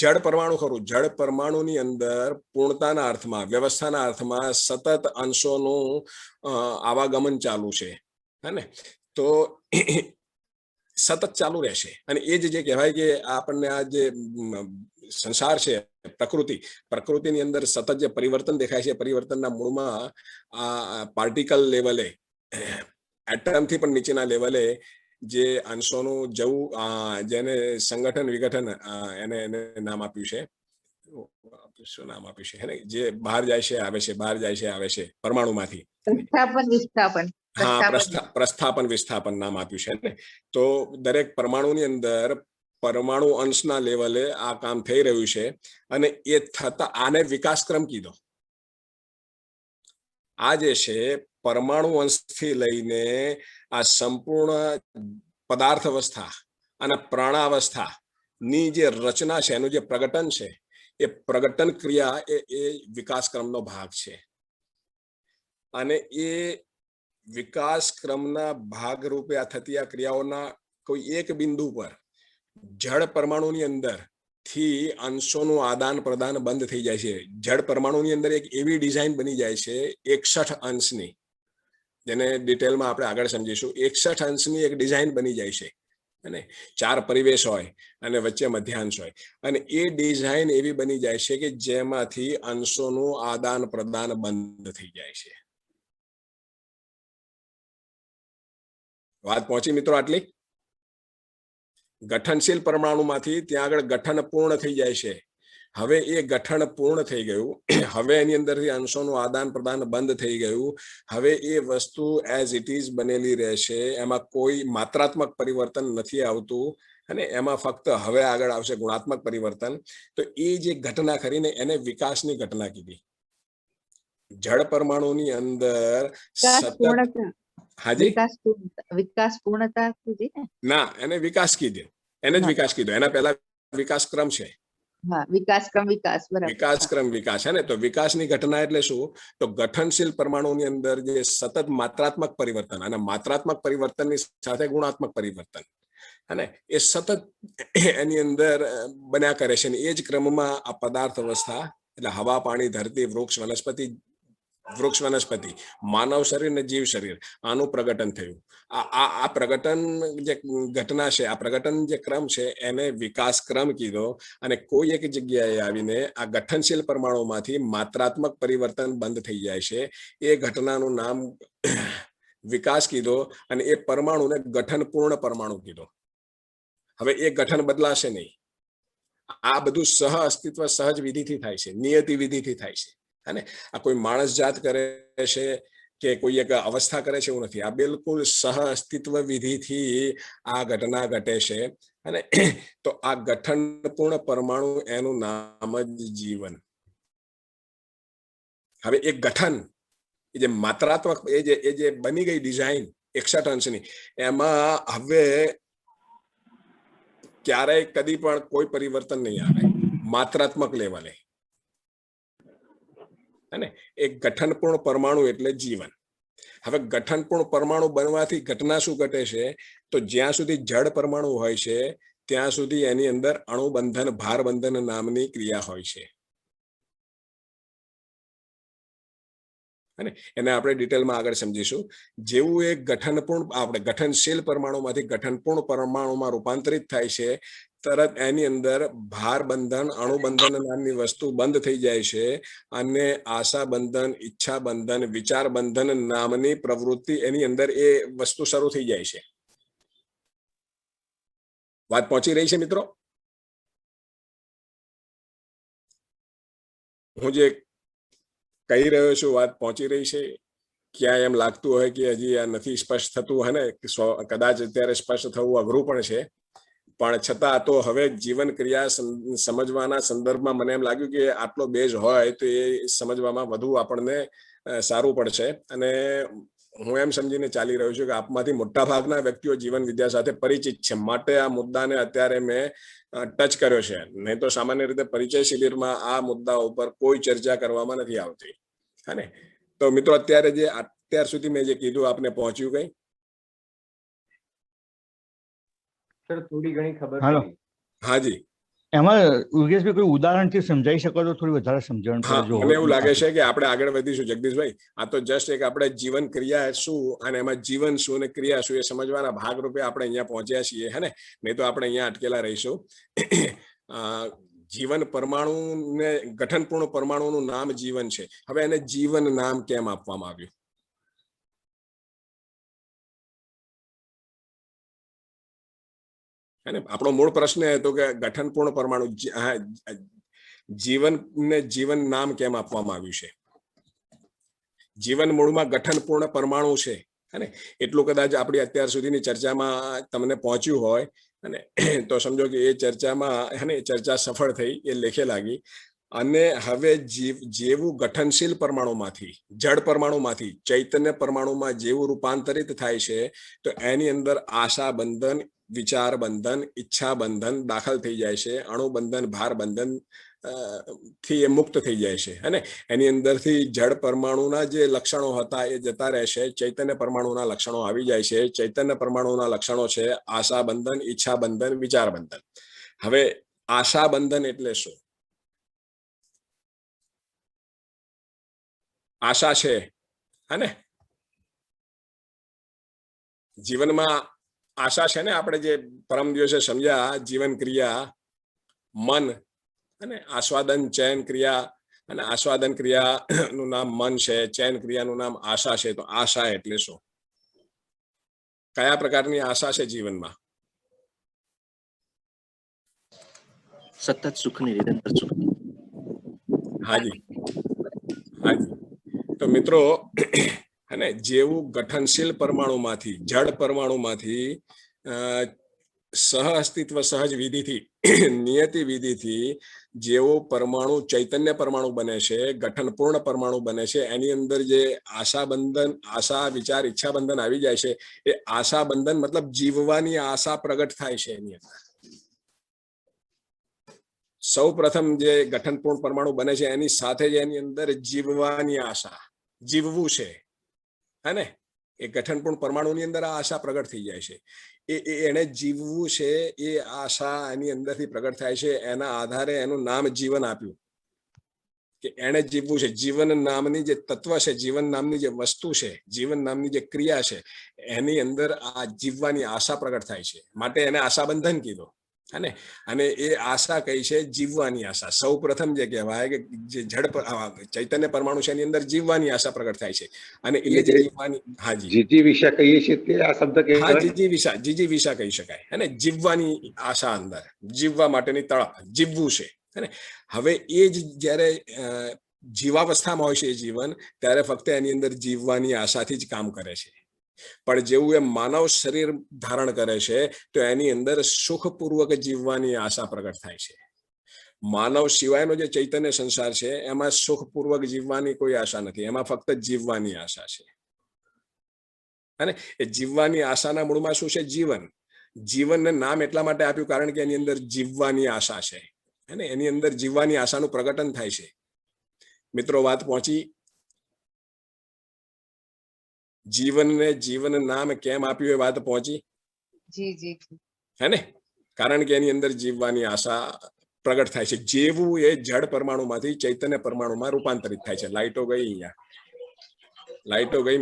જળ પરમાણુ ખરું, જળ પરમાણુની અંદર પૂર્ણતાના અર્થમાં, વ્યવસ્થાના અર્થમાં સતત અંશોનું આવાગમન ચાલુ છે, હે ને? તો સતત ચાલુ રહેશે. અને એ જ જે કહેવાય કે આપણને આ જે સંસાર છે, પ્રકૃતિની અંદર સતત જે પરિવર્તન દેખાય છે, પરિવર્તનના મૂળમાં આ પાર્ટિકલ લેવલે, એટમથી પણ નીચેના લેવલે જે અંશોનું જવું, જેને સંગઠન વિઘટન એને નામ આપ્યું છે, શું નામ આપ્યું છે, હે ને? જે બહાર જાય છે, આવે છે, બહાર જાય છે, આવે છે પરમાણુમાંથી. પ્રસ્થાપન વિસ્થાપન નામ આપ્યું છે ને. તો દરેક પરમાણુની અંદર પરમાણુ અંશના લેવલે આ કામ થઈ રહ્યું છે, અને એ થતા આને વિકાસક્રમ કીધો. આ જે છે પરમાણુ અંશથી લઈને આ સંપૂર્ણ પદાર્થ અવસ્થા અને પ્રાણાવસ્થા ની જે રચના છે, એનું જે પ્રગટન છે, એ પ્રગટન ક્રિયા એ વિકાસક્રમનો ભાગ છે. અને એ વિકાસક્રમના ભાગરૂપે આ થતી આ ક્રિયાઓના કોઈ એક બિંદુ પર જળ પરમાણુની અંદર થી અંશોનું આદાન પ્રદાન બંધ થઈ જાય છે. જળ પરમાણુની અંદર એક એવી ડિઝાઇન બની જાય છે 61 અંશની, જેને ડિટેલમાં આપણે આગળ સમજીશું. 61 અંશની એક ડિઝાઇન બની જાય છે, અને 4 પરિવેશ હોય અને વચ્ચે મધ્યાંશ હોય, અને એ ડિઝાઇન એવી બની જાય છે કે જેમાંથી અંશોનું આદાન પ્રદાન બંધ થઈ જાય છે. વાત પહોંચી મિત્રો? આટલી ગઠનશીલ પરમાણુમાંથી ત્યાં આગળ ગઠન પૂર્ણ થઈ જાય છે. હવે એ ગઠન પૂર્ણ થઈ ગયું, હવે એની અંદરથી અંશોનું આદાન પ્રદાન બંધ થઈ ગયું. હવે એ વસ્તુ એઝ ઇટ ઇઝ બનેલી રહેશે, એમાં કોઈ માત્રાત્મક પરિવર્તન નથી આવતું, અને એમાં ફક્ત હવે આગળ આવશે ગુણાત્મક પરિવર્તન. તો એ જે ઘટના ખરીને એને વિકાસની ઘટના કીધી. જળ પરમાણુની અંદર
વિકાસ પૂર્ણતા કીધી ને?
ના, એને વિકાસ કીધો, એને જ વિકાસ કીધો. એના પહેલા વિકાસક્રમ છે. વિકાસક્રમ વિકાસ છે ને. તો વિકાસની ઘટના એટલે શું? તો ગઠનશીલ પરમાણુની અંદર જે સતત માત્રાત્મક પરિવર્તન, અને માત્રાત્મક પરિવર્તનની સાથે ગુણાત્મક પરિવર્તન, અને એ સતત એની અંદર બન્યા કરે છે. એ જ ક્રમમાં આ પદાર્થ અવસ્થા એટલે હવા, પાણી, ધરતી, વૃક્ષ વનસ્પતિ, માનવ શરીર ને જીવ શરીર, આનું પ્રગટન થયું. આ પ્રગટન જે ઘટના છે, આ પ્રગટન જે ક્રમ છે, એને વિકાસ ક્રમ કીધો. અને કોઈ એક જગ્યાએ આવીને આ ગઠનશીલ પરમાણુમાંથી માત્રાત્મક પરિવર્તન બંધ થઈ જાય છે. એ ઘટનાનું નામ વિકાસ કીધો, અને એ પરમાણુને ગઠન પૂર્ણ પરમાણુ કીધો. હવે એ ગઠન બદલાશે નહીં. આ બધું સહ અસ્તિત્વ સહજ વિધિથી થાય છે, નિયતિ વિધિથી થાય છે. અને આ કોઈ માણસ જાત કરે છે કે કોઈ એક અવસ્થા કરે છે એવું નથી. આ બિલકુલ સહ અસ્તિત્વ વિધિથી આ ઘટના ઘટે છે. અને તો આ ગઠન પૂર્ણ પરમાણુ, એનું નામ જ જીવન. હવે એક ગઠન, એ જે માત્રાત્મક, એ જે બની ગઈ ડિઝાઇન 61 અંશની, એમાં હવે ક્યારેય કદી પણ કોઈ પરિવર્તન નહીં આવે માત્રાત્મક લેવલે. અને એક ગઠનપૂર્ણ પરમાણુ એટલે જીવન. હવે ગઠનપૂર્ણ પરમાણુ બનવાથી ઘટના શું ઘટે છે? તો જ્યાં સુધી જડ પરમાણુ હોય છે ત્યાં સુધી એની અંદર અણુબંધન ભારબંધન નામની ક્રિયા હોય છે. અને એને આપણે ડિટેલમાં આગળ સમજીશું. જેવું એ આપણે ગઠનશીલ પરમાણુમાંથી ગઠનપૂર્ણ પરમાણુમાં રૂપાંતરિત થાય છે, તરત એની અંદર ભારબંધન અણુબંધન નામની વસ્તુ બંધ થઈ જાય છે અને આશા બંધન, ઈચ્છા બંધન, વિચાર બંધન નામની પ્રવૃત્તિ એની અંદર એ વસ્તુ શરૂ થઈ જાય છે. વાત પહોંચી રહી છે મિત્રો? હું જે કહી રહ્યો છું વાત પહોંચી રહી છે? ક્યાં એમ લાગતું હોય કે હજી આ નથી સ્પષ્ટ થતું, હે ને? કદાચ અત્યારે સ્પષ્ટ થવું અઘરું પણ છે, પણ છતાં તો હવે જીવન ક્રિયા સમજવાના સંદર્ભમાં મને એમ લાગ્યું કે આટલો બેઝ હોય તો એ સમજવામાં વધુ આપણને સારું પડશે. અને હું એમ સમજીને ચાલી રહ્યો છું કે આપમાંથી મોટા ભાગના વ્યક્તિઓ જીવન વિદ્યા સાથે પરિચિત છે, માટે આ મુદ્દાને અત્યારે મેં ટચ કર્યો છે. નહીં તો સામાન્ય રીતે પરિચય શિબિરમાં આ મુદ્દા ઉપર કોઈ ચર્ચા કરવામાં નથી આવતી, હે ને? તો મિત્રો અત્યાર સુધી મેં જે કીધું આપને પહોંચ્યું કઈ?
સર થોડી ઘણી ખબર
હાલો.
પડી.
હાજી.
એમાં યોગેશભાઈ કોઈ ઉદાહરણથી સમજાવી શકો તો થોડી વધારે સમજણ
હા,
પડે. જો
મને એવું લાગે છે કે આપણે આગળ વધીશું જગદીશભાઈ. આ તો જસ્ટ એક આપણે જીવન ક્રિયા શું અને એમાં જીવન શું અને ક્રિયા શું એ સમજવાના ભાગરૂપે આપણે અહીંયા પહોંચ્યા છીએ, હે ને? નહીં તો આપણે અહીંયા અટકેલા રહીશું. જીવન પરમાણુ ને ગઠનપૂર્ણ પરમાણુનું નામ જીવન છે. હવે એને જીવન નામ કેમ આપવામાં આવ્યું? આપણો મૂળ પ્રશ્ન હતો કે ગઠનપૂર્ણ પરમાણુ જીવનને જીવન નામ કેમ આપવામાં આવ્યું છે? જીવન મૂળમાં ગઠનપૂર્ણ પરમાણુ છે, અને એટલું કદાચ આપણી અત્યાર સુધીની ચર્ચામાં તમને પહોંચ્યું હોય અને તો સમજો કે એ ચર્ચામાં ચર્ચા સફળ થઈ, એ લેખે લાગી. અને હવે જેવું ગઠનશીલ પરમાણુમાંથી જડ પરમાણુમાંથી ચૈતન્ય પરમાણુમાં જેવું રૂપાંતરિત થાય છે, તો એની અંદર આશા બંધન, વિચાર બંધન, ઈચ્છા બંધન દાખલ થઈ જાય છે. અણુબંધન ભાર બંધન થી એ મુક્ત થઈ જાય છે, અને એની અંદરથી જડ પરમાણુના જે લક્ષણો હતા એ જતા રહેશે. ચૈતન્ય પરમાણુના લક્ષણો આવી જાય છે. ચૈતન્ય પરમાણુના લક્ષણો છે આશા બંધન, ઈચ્છા બંધન, વિચાર બંધન. હવે આશા બંધન એટલે શું? આશા છે, હે? જીવનમાં આશા છે ને? આપણે જે પરમ દિવસે સમજ્યા જીવન ક્રિયા, મન અને આસ્વાદન ચયન ક્રિયા, અને આસ્વાદન ક્રિયા નું નામ મન છે, ચયન ક્રિયાનું નામ આશા છે. તો આશા એટલે શું? કયા પ્રકારની આશા છે જીવનમાં?
સતત સુખની, નિરંતર સુખ.
હાજી, હાજી. તો મિત્રો, અને જેવું ગઠનશીલ પરમાણુમાંથી જડ પરમાણુમાંથી સહ અસ્તિત્વ સહજ વિધિથી નિયતિ વિધિથી જેવો પરમાણુ ચૈતન્ય પરમાણુ બને છે, ગઠનપૂર્ણ પરમાણુ બને છે, એની અંદર જે આશા બંધન, આશા વિચાર, ઈચ્છા બંધન આવી જાય છે. એ આશા બંધન મતલબ જીવવાની આશા પ્રગટ થાય છે એની અંદર. સૌ પ્રથમ જે ગઠનપૂર્ણ પરમાણુ બને છે એની સાથે જ એની અંદર જીવવાની આશા, જીવવું છે, હે ને? એ ગઠનપૂર્ણ પરમાણુની અંદર આ આશા પ્રગટ થઈ જાય છે. એને જીવવું છે, એ આશા એની અંદરથી પ્રગટ થાય છે. એના આધારે એનું નામ જીવન આપ્યું કે એને જીવવું છે. જીવન નામની જે તત્વ છે, જીવન નામની જે વસ્તુ છે, જીવન નામની જે ક્રિયા છે, એની અંદર આ જીવવાની આશા પ્રગટ થાય છે, માટે એને આશા બંધન કીધો, હે? અને એ આશા કઈ છે? જીવવાની આશા. સૌ પ્રથમ જે કહેવાય કે જે જડ ચૈતન્ય પરમાણુ છે એની અંદર જીવવાની આશા પ્રગટ થાય છે, અને એ જ જીવવાની, હાજી,
જીજીવિષા કહીએ છીએ તે આ શબ્દ
હા, જીજીવિષા કહી શકાય, હે ને? જીવવાની આશા, અંદર જીવવા માટેની તડપ, જીવવું છે, હે ને? હવે એ જ જ્યારે જીવાવસ્થામાં હોય છે એ જીવન, ત્યારે ફક્ત એની અંદર જીવવાની આશાથી જ કામ કરે છે. પણ જેવું એ માનવ શરીર ધારણ કરે છે તો એની અંદર સુખપૂર્વક જીવવાની આશા પ્રગટ થાય છે. માનવ સિવાયનો જે ચૈતન્ય સંસાર છે એમાં સુખપૂર્વક જીવવાની કોઈ આશા નથી, એમાં ફક્ત જીવવાની આશા છે. અને એ જીવવાની આશાના મૂળમાં શું છે? જીવન. જીવનને નામ એટલા માટે આપ્યું કારણ કે એની અંદર જીવવાની આશા છે, અને એની અંદર જીવવાની આશાનું પ્રગટન થાય છે. મિત્રો, વાત પહોંચી? જીવનને જીવન નામ કેમ આપ્યું એ વાત પહોંચી
જી જી જી.
હે ને? કારણ કે એની અંદર જીવવાની આશા પ્રગટ થાય છે. જેવું એ જળ પરમાણુમાંથી ચૈતન્ય પરમાણુમાં રૂપાંતરિત થાય છે. લાઈટો ગઈ, અહીંયા લાઈટો ગઈ,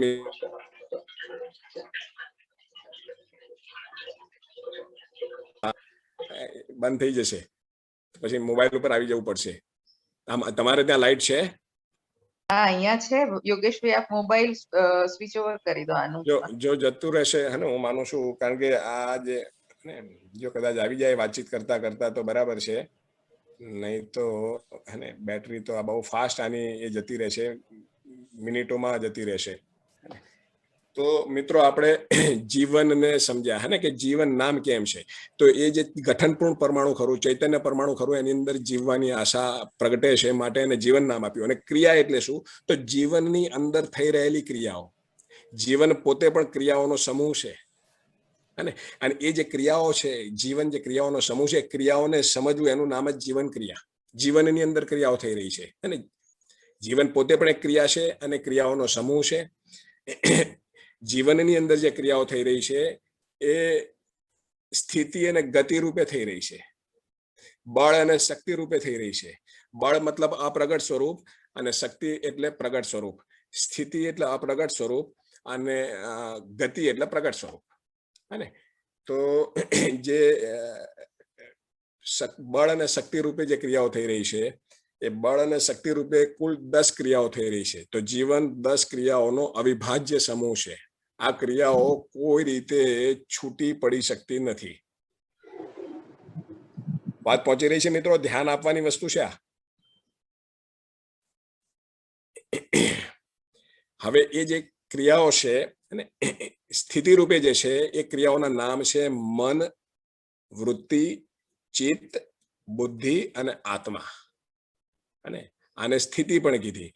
બંધ થઈ જશે, પછી મોબાઈલ ઉપર આવી જવું પડશે. તમારે ત્યાં લાઈટ છે?
હા અહીંયા છે યોગેશભાઈ, આપ મોબાઈલ સ્વિચ ઓવર કરી દો આનું.
જો જતું રહેશે, હે ને, હું માનું છું, કારણ કે આ જે જો કદાચ આવી જાય વાતચીત કરતા કરતા તો બરાબર છે, નહીં તો હે ને બેટરી તો આ બહુ ફાસ્ટ આની એ જતી રહેશે, મિનિટોમાં જતી રહેશે. તો મિત્રો આપણે જીવનને સમજ્યા, હે ને, કે જીવન નામ કેમ છે. તો એ જે ગઠનપૂર્ણ પરમાણુ ખરું, ચૈતન્ય પરમાણુ ખરું, એની અંદર જીવવાની આશા પ્રગટે છે, માટે એને જીવન નામ આપ્યું. અને ક્રિયા એટલે શું? તો જીવનની અંદર થઈ રહેલી ક્રિયાઓ. જીવન પોતે પણ ક્રિયાઓનો સમૂહ છે, અને એ જે ક્રિયાઓ છે, જીવન જે ક્રિયાઓનો સમૂહ છે, ક્રિયાઓને સમજવું એનું નામ જ જીવન ક્રિયા. જીવનની અંદર ક્રિયાઓ થઈ રહી છે, અને જીવન પોતે પણ એક ક્રિયા છે અને ક્રિયાઓનો સમૂહ છે. જીવનની અંદર જે ક્રિયાઓ થઈ રહી છે એ સ્થિતિ અને ગતિ રૂપે થઈ રહી છે, બળ અને શક્તિ રૂપે થઈ રહી છે. બળ મતલબ અપ્રગટ સ્વરૂપ, અને શક્તિ એટલે પ્રગટ સ્વરૂપ. સ્થિતિ એટલે અપ્રગટ સ્વરૂપ, અને ગતિ એટલે પ્રગટ સ્વરૂપ. હે ને? તો જે બળ અને શક્તિ રૂપે જે ક્રિયાઓ થઈ રહી છે, એ બળ અને શક્તિ રૂપે કુલ 10 ક્રિયાઓ થઈ રહી છે. તો જીવન 10 ક્રિયાઓનો અવિભાજ્ય સમૂહ છે. આ ક્રિયાઓ કોઈ રીતે છૂટી પડી શકતી નથી. વાત પહોંચી રહી છે મિત્રો? ધ્યાન આપવાની વસ્તુ છે આ. હવે એ જે ક્રિયાઓ છે, અને સ્થિતિ રૂપે જે છે, એ ક્રિયાઓના નામ છે મન, વૃત્તિ, ચિત્ત, બુદ્ધિ અને આત્મા. અને આને સ્થિતિ પણ કીધી.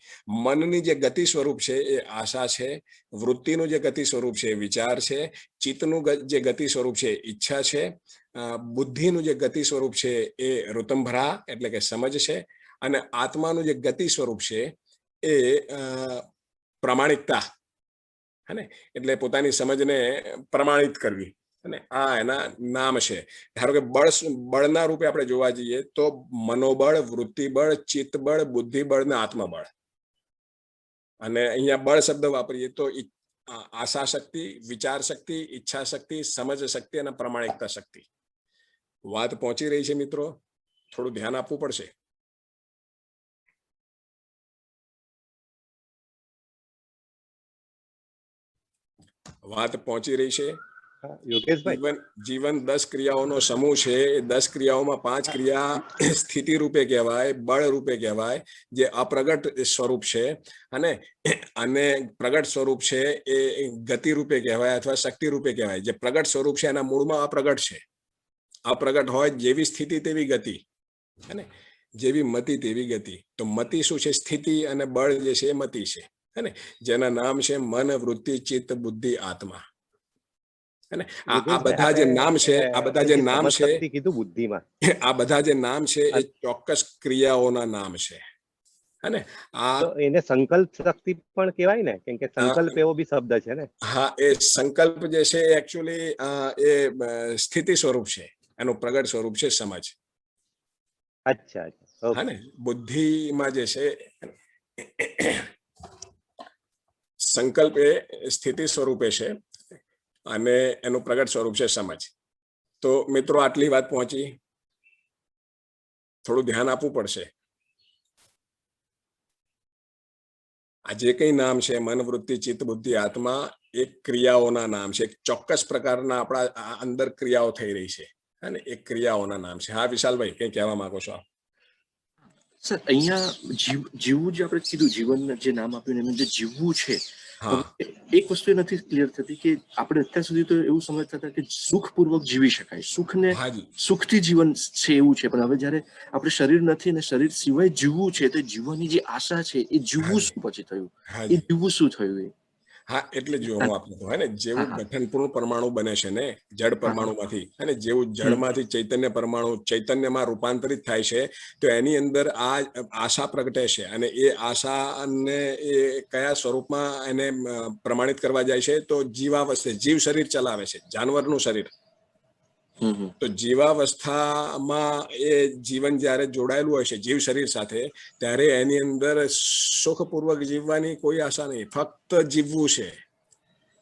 મનની જે ગતિ સ્વરૂપ છે એ આશા છે, વૃત્તિનું જે ગતિ સ્વરૂપ છે એ વિચાર છે, ચિત્તનું જે ગતિ સ્વરૂપ છે ઈચ્છા છે, બુદ્ધિનું જે ગતિ સ્વરૂપ છે એ ઋતંભરા એટલે કે સમજ છે, અને આત્માનું જે ગતિ સ્વરૂપ છે એ પ્રામાણિકતા, હે ને, એટલે પોતાની સમજને પ્રમાણિત કરવી. અને આ એના નામ છે. ધારો કે બળના રૂપે આપણે જોવા જઈએ તો મનોબળ, વૃત્તિબળ, ચિત્તબળ, બુદ્ધિબળ ને આત્મબળ. અને અહીંયા બળ શબ્દ વાપરીએ તો આશા શક્તિ, વિચાર શક્તિ, ઈચ્છા શક્તિ, સમજ શક્તિ અને પ્રમાણિકતા શક્તિ. વાત પહોંચી રહી છે મિત્રો? થોડું ધ્યાન આપવું પડશે. વાત પહોંચી રહી છે?
યોગેશભાઈ,
જીવન 10 ક્રિયાઓનો સમૂહ છે. એ 10 ક્રિયાઓમાં 5 ક્રિયા સ્થિતિ રૂપે કહેવાય, બળ રૂપે કહેવાય, જે અપ્રગટ સ્વરૂપ છે, અને પ્રગટ સ્વરૂપ છે એ ગતિ રૂપે કહેવાય અથવા શક્તિ રૂપે કહેવાય. જે પ્રગટ સ્વરૂપ છે એના મૂળમાં અપ્રગટ છે. અપ્રગટ હોય જેવી સ્થિતિ તેવી ગતિ, અને જેવી મતિ તેવી ગતિ. તો મતિ શું છે? સ્થિતિ, અને બળ જે છે એ મતિ છે, હે ને, જેના નામ છે મન, વૃત્તિ, ચિત્ત, બુદ્ધિ, આત્મા. અને આ બધા જે નામ છે, આ બધા જે નામ છે,
કીધું બુદ્ધિમાં,
આ બધા જે નામ છે એ ચોક્કસ ક્રિયાઓના નામ છે. અને આ
એને સંકલ્પ શક્તિ પણ કહેવાય ને, કેમ કે સંકલ્પ એવો બી શબ્દ છે ને.
હા, એ સંકલ્પ જે છે એ એકચ્યુઅલી એ સ્થિતિ સ્વરૂપ છે, એનું પ્રગટ સ્વરૂપ છે સમજ.
અચ્છા,
હા ને, બુદ્ધિમાં જે છે સંકલ્પ એ સ્થિતિ સ્વરૂપે છે, અને એનું પ્રગટ સ્વરૂપ છે સમજ. તો મિત્રો આટલી વાત પહોંચી. થોડું ધ્યાન આપવું પડશે. આ જે કઈ નામ છે મન, વૃત્તિ, ચિત્ત, બુદ્ધિ, આત્મા, એ ક્રિયાઓના નામ છે. એક ચોક્કસ પ્રકારના આપણા અંદર ક્રિયાઓ થઈ રહી છે, અને એ ક્રિયાઓના નામ છે. હા વિશાલભાઈ, કઈ કહેવા માંગો છો આપ?
સર અહીંયા જીવવું જે આપણે કીધું, જીવન જે નામ આપ્યું એનું જે જીવવું છે, એક વસ્તુ એ નથી ક્લિયર થતી કે આપણે અત્યાર સુધી તો એવું સમજતા હતા કે સુખપૂર્વક જીવી શકાય, સુખને સુખથી જીવન છે એવું છે. પણ હવે જયારે આપણે શરીર નથી અને શરીર સિવાય જીવવું છે, તો જીવવાની જે આશા છે એ જીવવું શું પછી થયું? એ જીવવું શું થયું?
હા, એટલે જો હું આપને કહું, હે ને,
હા
જેવું
હા
ગઠનપૂર્ણ પરમાણુ બને છે ને જળ
હા હા
પરમાણુમાંથી, અને જેવું
હમ
જળમાંથી ચૈતન્ય પરમાણુ ચૈતન્યમાં રૂપાંતરિત થાય છે, તો એની અંદર આ આશા પ્રગટે છે, અને એ આશાને એ કયા સ્વરૂપમાં એને પ્રમાણિત કરવા જાય છે, તો જીવાવસ્થા, જીવ શરીર ચલાવે છે, જાનવરનું શરીર.
હમ હમ
તો જીવાવસ્થામાં એ જીવન જ્યારે જોડાયેલું હોય છે જીવ શરીર સાથે, ત્યારે એની અંદર સુખપૂર્વક જીવવાની કોઈ આશા નહીં, ફક્ત જીવવું છે.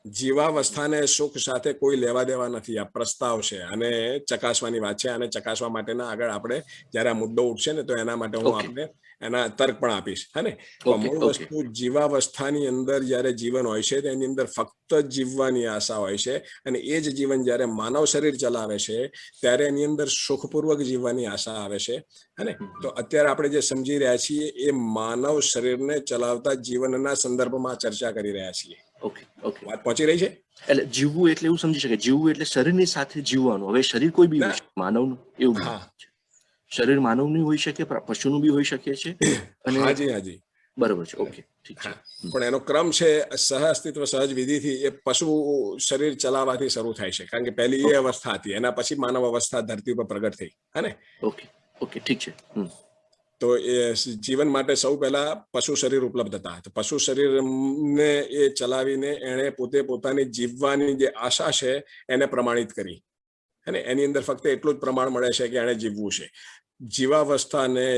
જીવાવસ્થાને સુખ સાથે કોઈ લેવા દેવા નથી. આ પ્રસ્તાવ છે અને ચકાસવાની વાત છે, અને ચકાસવા માટેના આગળ આપણે જ્યારે આ મુદ્દો ઉઠશે ને, તો એના માટે હું
ઓકે
આપને એના તર્ક પણ આપીશ, હે ને. તો
ઓકે
મૂળ
ઓકે
વસ્તુ, જીવાવસ્થાની અંદર જ્યારે જીવન હોય છે, તેની અંદર ફક્ત જીવવાની આશા હોય છે, અને એ જ જીવન જ્યારે માનવ શરીર ચલાવે છે, ત્યારે એની અંદર સુખપૂર્વક જીવવાની આશા આવે છે, હે ને. તો અત્યારે આપણે જે સમજી રહ્યા છીએ એ માનવ શરીરને ચલાવતા જીવનના સંદર્ભમાં ચર્ચા કરી રહ્યા છીએ.
ઓકે ઓકે
વાત પહોંચી રહી છે?
એટલે જીવવું એટલે એવું સમજી શકાય, જીવવું એટલે શરીરની સાથે જીવવાનું. હવે શરીર કોઈ બી
ના,
હોય શકે, માનવનું એવું બી
હા,
શરીર માનવનું હોઈ શકે, પશુનું બી હોઈ શકે છે, અને
હાજી, હાજી,
બરાબર છે.
અને
ઓકે, ઠીક છે.
હા, પણ એનો ક્રમ છે સહ અસ્તિત્વ સહજ વિધિથી એ પશુ શરીર ચલાવવાથી શરૂ થાય છે, કારણ કે પહેલી એ
ઓકે
અવસ્થા હતી, એના પછી માનવ અવસ્થા ધરતી ઉપર પ્રગટ થઈ, હે ને.
ઓકે ઓકે ઠીક છે.
તો એ જીવન માટે સૌ પહેલા પશુ શરીર ઉપલબ્ધ હતા. તો પશુ શરીરને એ ચલાવીને એણે પોતે પોતાની જીવવાની જે આશા છે એને પ્રમાણિત કરી, અને એની અંદર ફક્ત એટલું જ પ્રમાણ મળે છે કે એણે જીવવું છે. જીવાવસ્થાને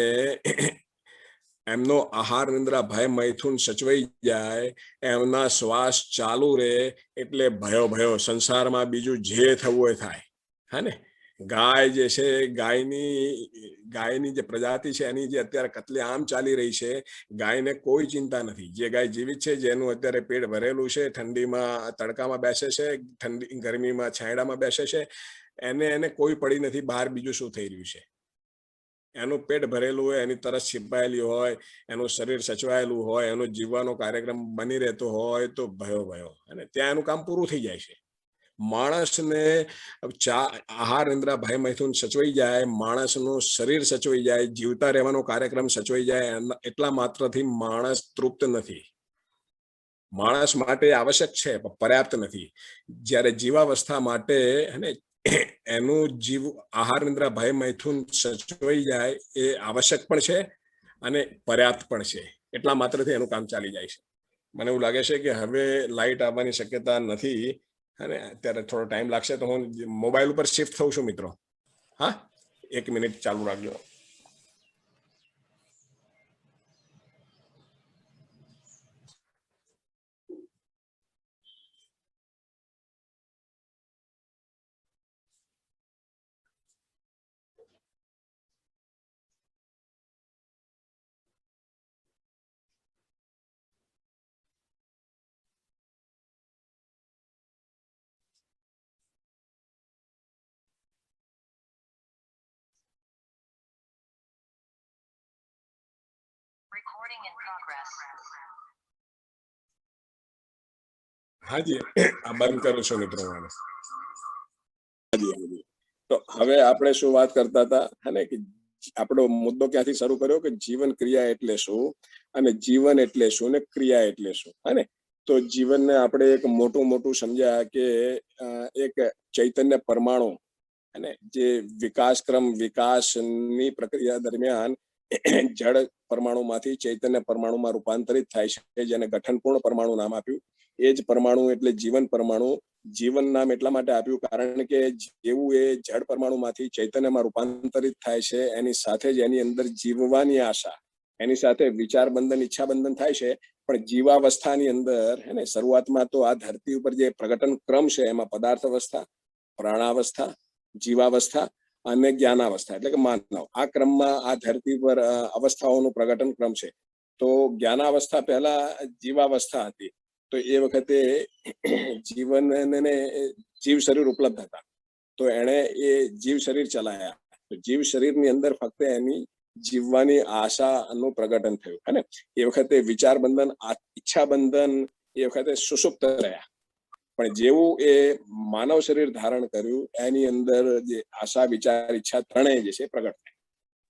એમનો આહાર નિંદ્રા ભય મૈથુન સચવાઈ જાય, એમના શ્વાસ ચાલુ રહે, એટલે ભયો ભયો સંસારમાં બીજું જે થવું એ થાય, હે ને. ગાય જે છે, ગાયની જે પ્રજાતિ છે એની જે અત્યારે કતલેઆમ ચાલી રહી છે, ગાયને કોઈ ચિંતા નથી. જે ગાય જીવિત છે, જેનું અત્યારે પેટ ભરેલું છે, ઠંડીમાં તડકામાં બેસે છે, ગરમીમાં છાંયડામાં બેસે છે, એને કોઈ પડી નથી બહાર બીજું શું થઈ રહ્યું છે. એનું પેટ ભરેલું હોય, એની તરસ छिपाયેલી હોય, એનું શરીર સચવાયેલું હોય, એનો જીવવાનો કાર્યક્રમ બની રહેતો હોય, તો ભયો અને ત્યાં એનું કામ પૂરું થઈ જાય છે. માણસને આહાર નિંદ્રા ભય મૈથુન સચવાઈ જાય, માણસનું શરીર સચવાઈ જાય, જીવતા રહેવાનો કાર્યક્રમ સચવાઈ જાય, એટલા માત્રથી માણસ તૃપ્ત નથી. માણસ માટે આવશ્યક છે પણ પર્યાપ્ત નથી. જ્યારે જીવાવસ્થા માટે, અને એનું જીવ આહાર નિંદ્રા ભય મૈથુન સચવાઈ જાય, એ આવશ્યક પણ છે અને પર્યાપ્ત પણ છે. એટલા માત્રથી એનું કામ ચાલી જાય છે. મને એવું લાગે છે કે હવે લાઇટ આવવાની શક્યતા નથી, અને અત્યારે થોડો ટાઈમ લાગશે, તો હું મોબાઈલ ઉપર શિફ્ટ થઉં છું મિત્રો. હા, 1 મિનિટ ચાલુ રાખજો. હાજી, આ બંધ કરું છું મિત્રો. હાજી. તો હવે આપણે શું વાત કરતા હતા, હે, કે આપણો મુદ્દો ક્યાંથી શરૂ કર્યો કે જીવન ક્રિયા એટલે શું, અને જીવન એટલે શું, ને ક્રિયા એટલે શું, હે. તો જીવનને આપણે એક મોટું સમજ્યા કે એક ચૈતન્ય પરમાણુ, અને જે વિકાસની પ્રક્રિયા દરમિયાન જળ પરમાણુમાંથી ચૈતન્ય પરમાણુમાં રૂપાંતરિત થાય છે, જેને ગઠનપૂર્ણ પરમાણુ નામ આપ્યું. એ જ પરમાણુ એટલે જીવન પરમાણુ. જીવન નામ એટલા માટે આપ્યું કારણ કે જેવું એ જળ પરમાણુમાંથી ચૈતન્યમાં રૂપાંતરિત થાય છે, એની સાથે જ એની અંદર જીવવાની આશા, એની સાથે વિચાર બંધન, ઈચ્છા બંધન થાય છે. પણ જીવાવસ્થાની અંદર, હે ને, શરૂઆતમાં તો આ ધરતી ઉપર જે પ્રગટન ક્રમ છે એમાં પદાર્થ અવસ્થા, પ્રાણાવસ્થા, જીવાવસ્થા અને જ્ઞાનાવસ્થા, એટલે કે માનવ, આ ક્રમમાં આ ધરતી પર અવસ્થાઓનું પ્રગટન ક્રમ છે. તો જ્ઞાનાવસ્થા પહેલા જીવાવસ્થા હતી. તો એ વખતે જીવનને જીવ શરીર ઉપલબ્ધ હતા, તો એણે એ જીવ શરીર ચલાયા. તો જીવ શરીરની અંદર ફક્ત એની જીવવાની આશાનું પ્રગટન થયું, હે ને. એ વખતે વિચાર બંધન, ઈચ્છા બંધન એ વખતે સુષુપ્ત રહ્યા. પણ જેવું એ માનવ શરીર ધારણ કર્યું, એની અંદર જે આશા, વિચાર, ઈચ્છા ત્રણેય જે છે પ્રગટ થાય.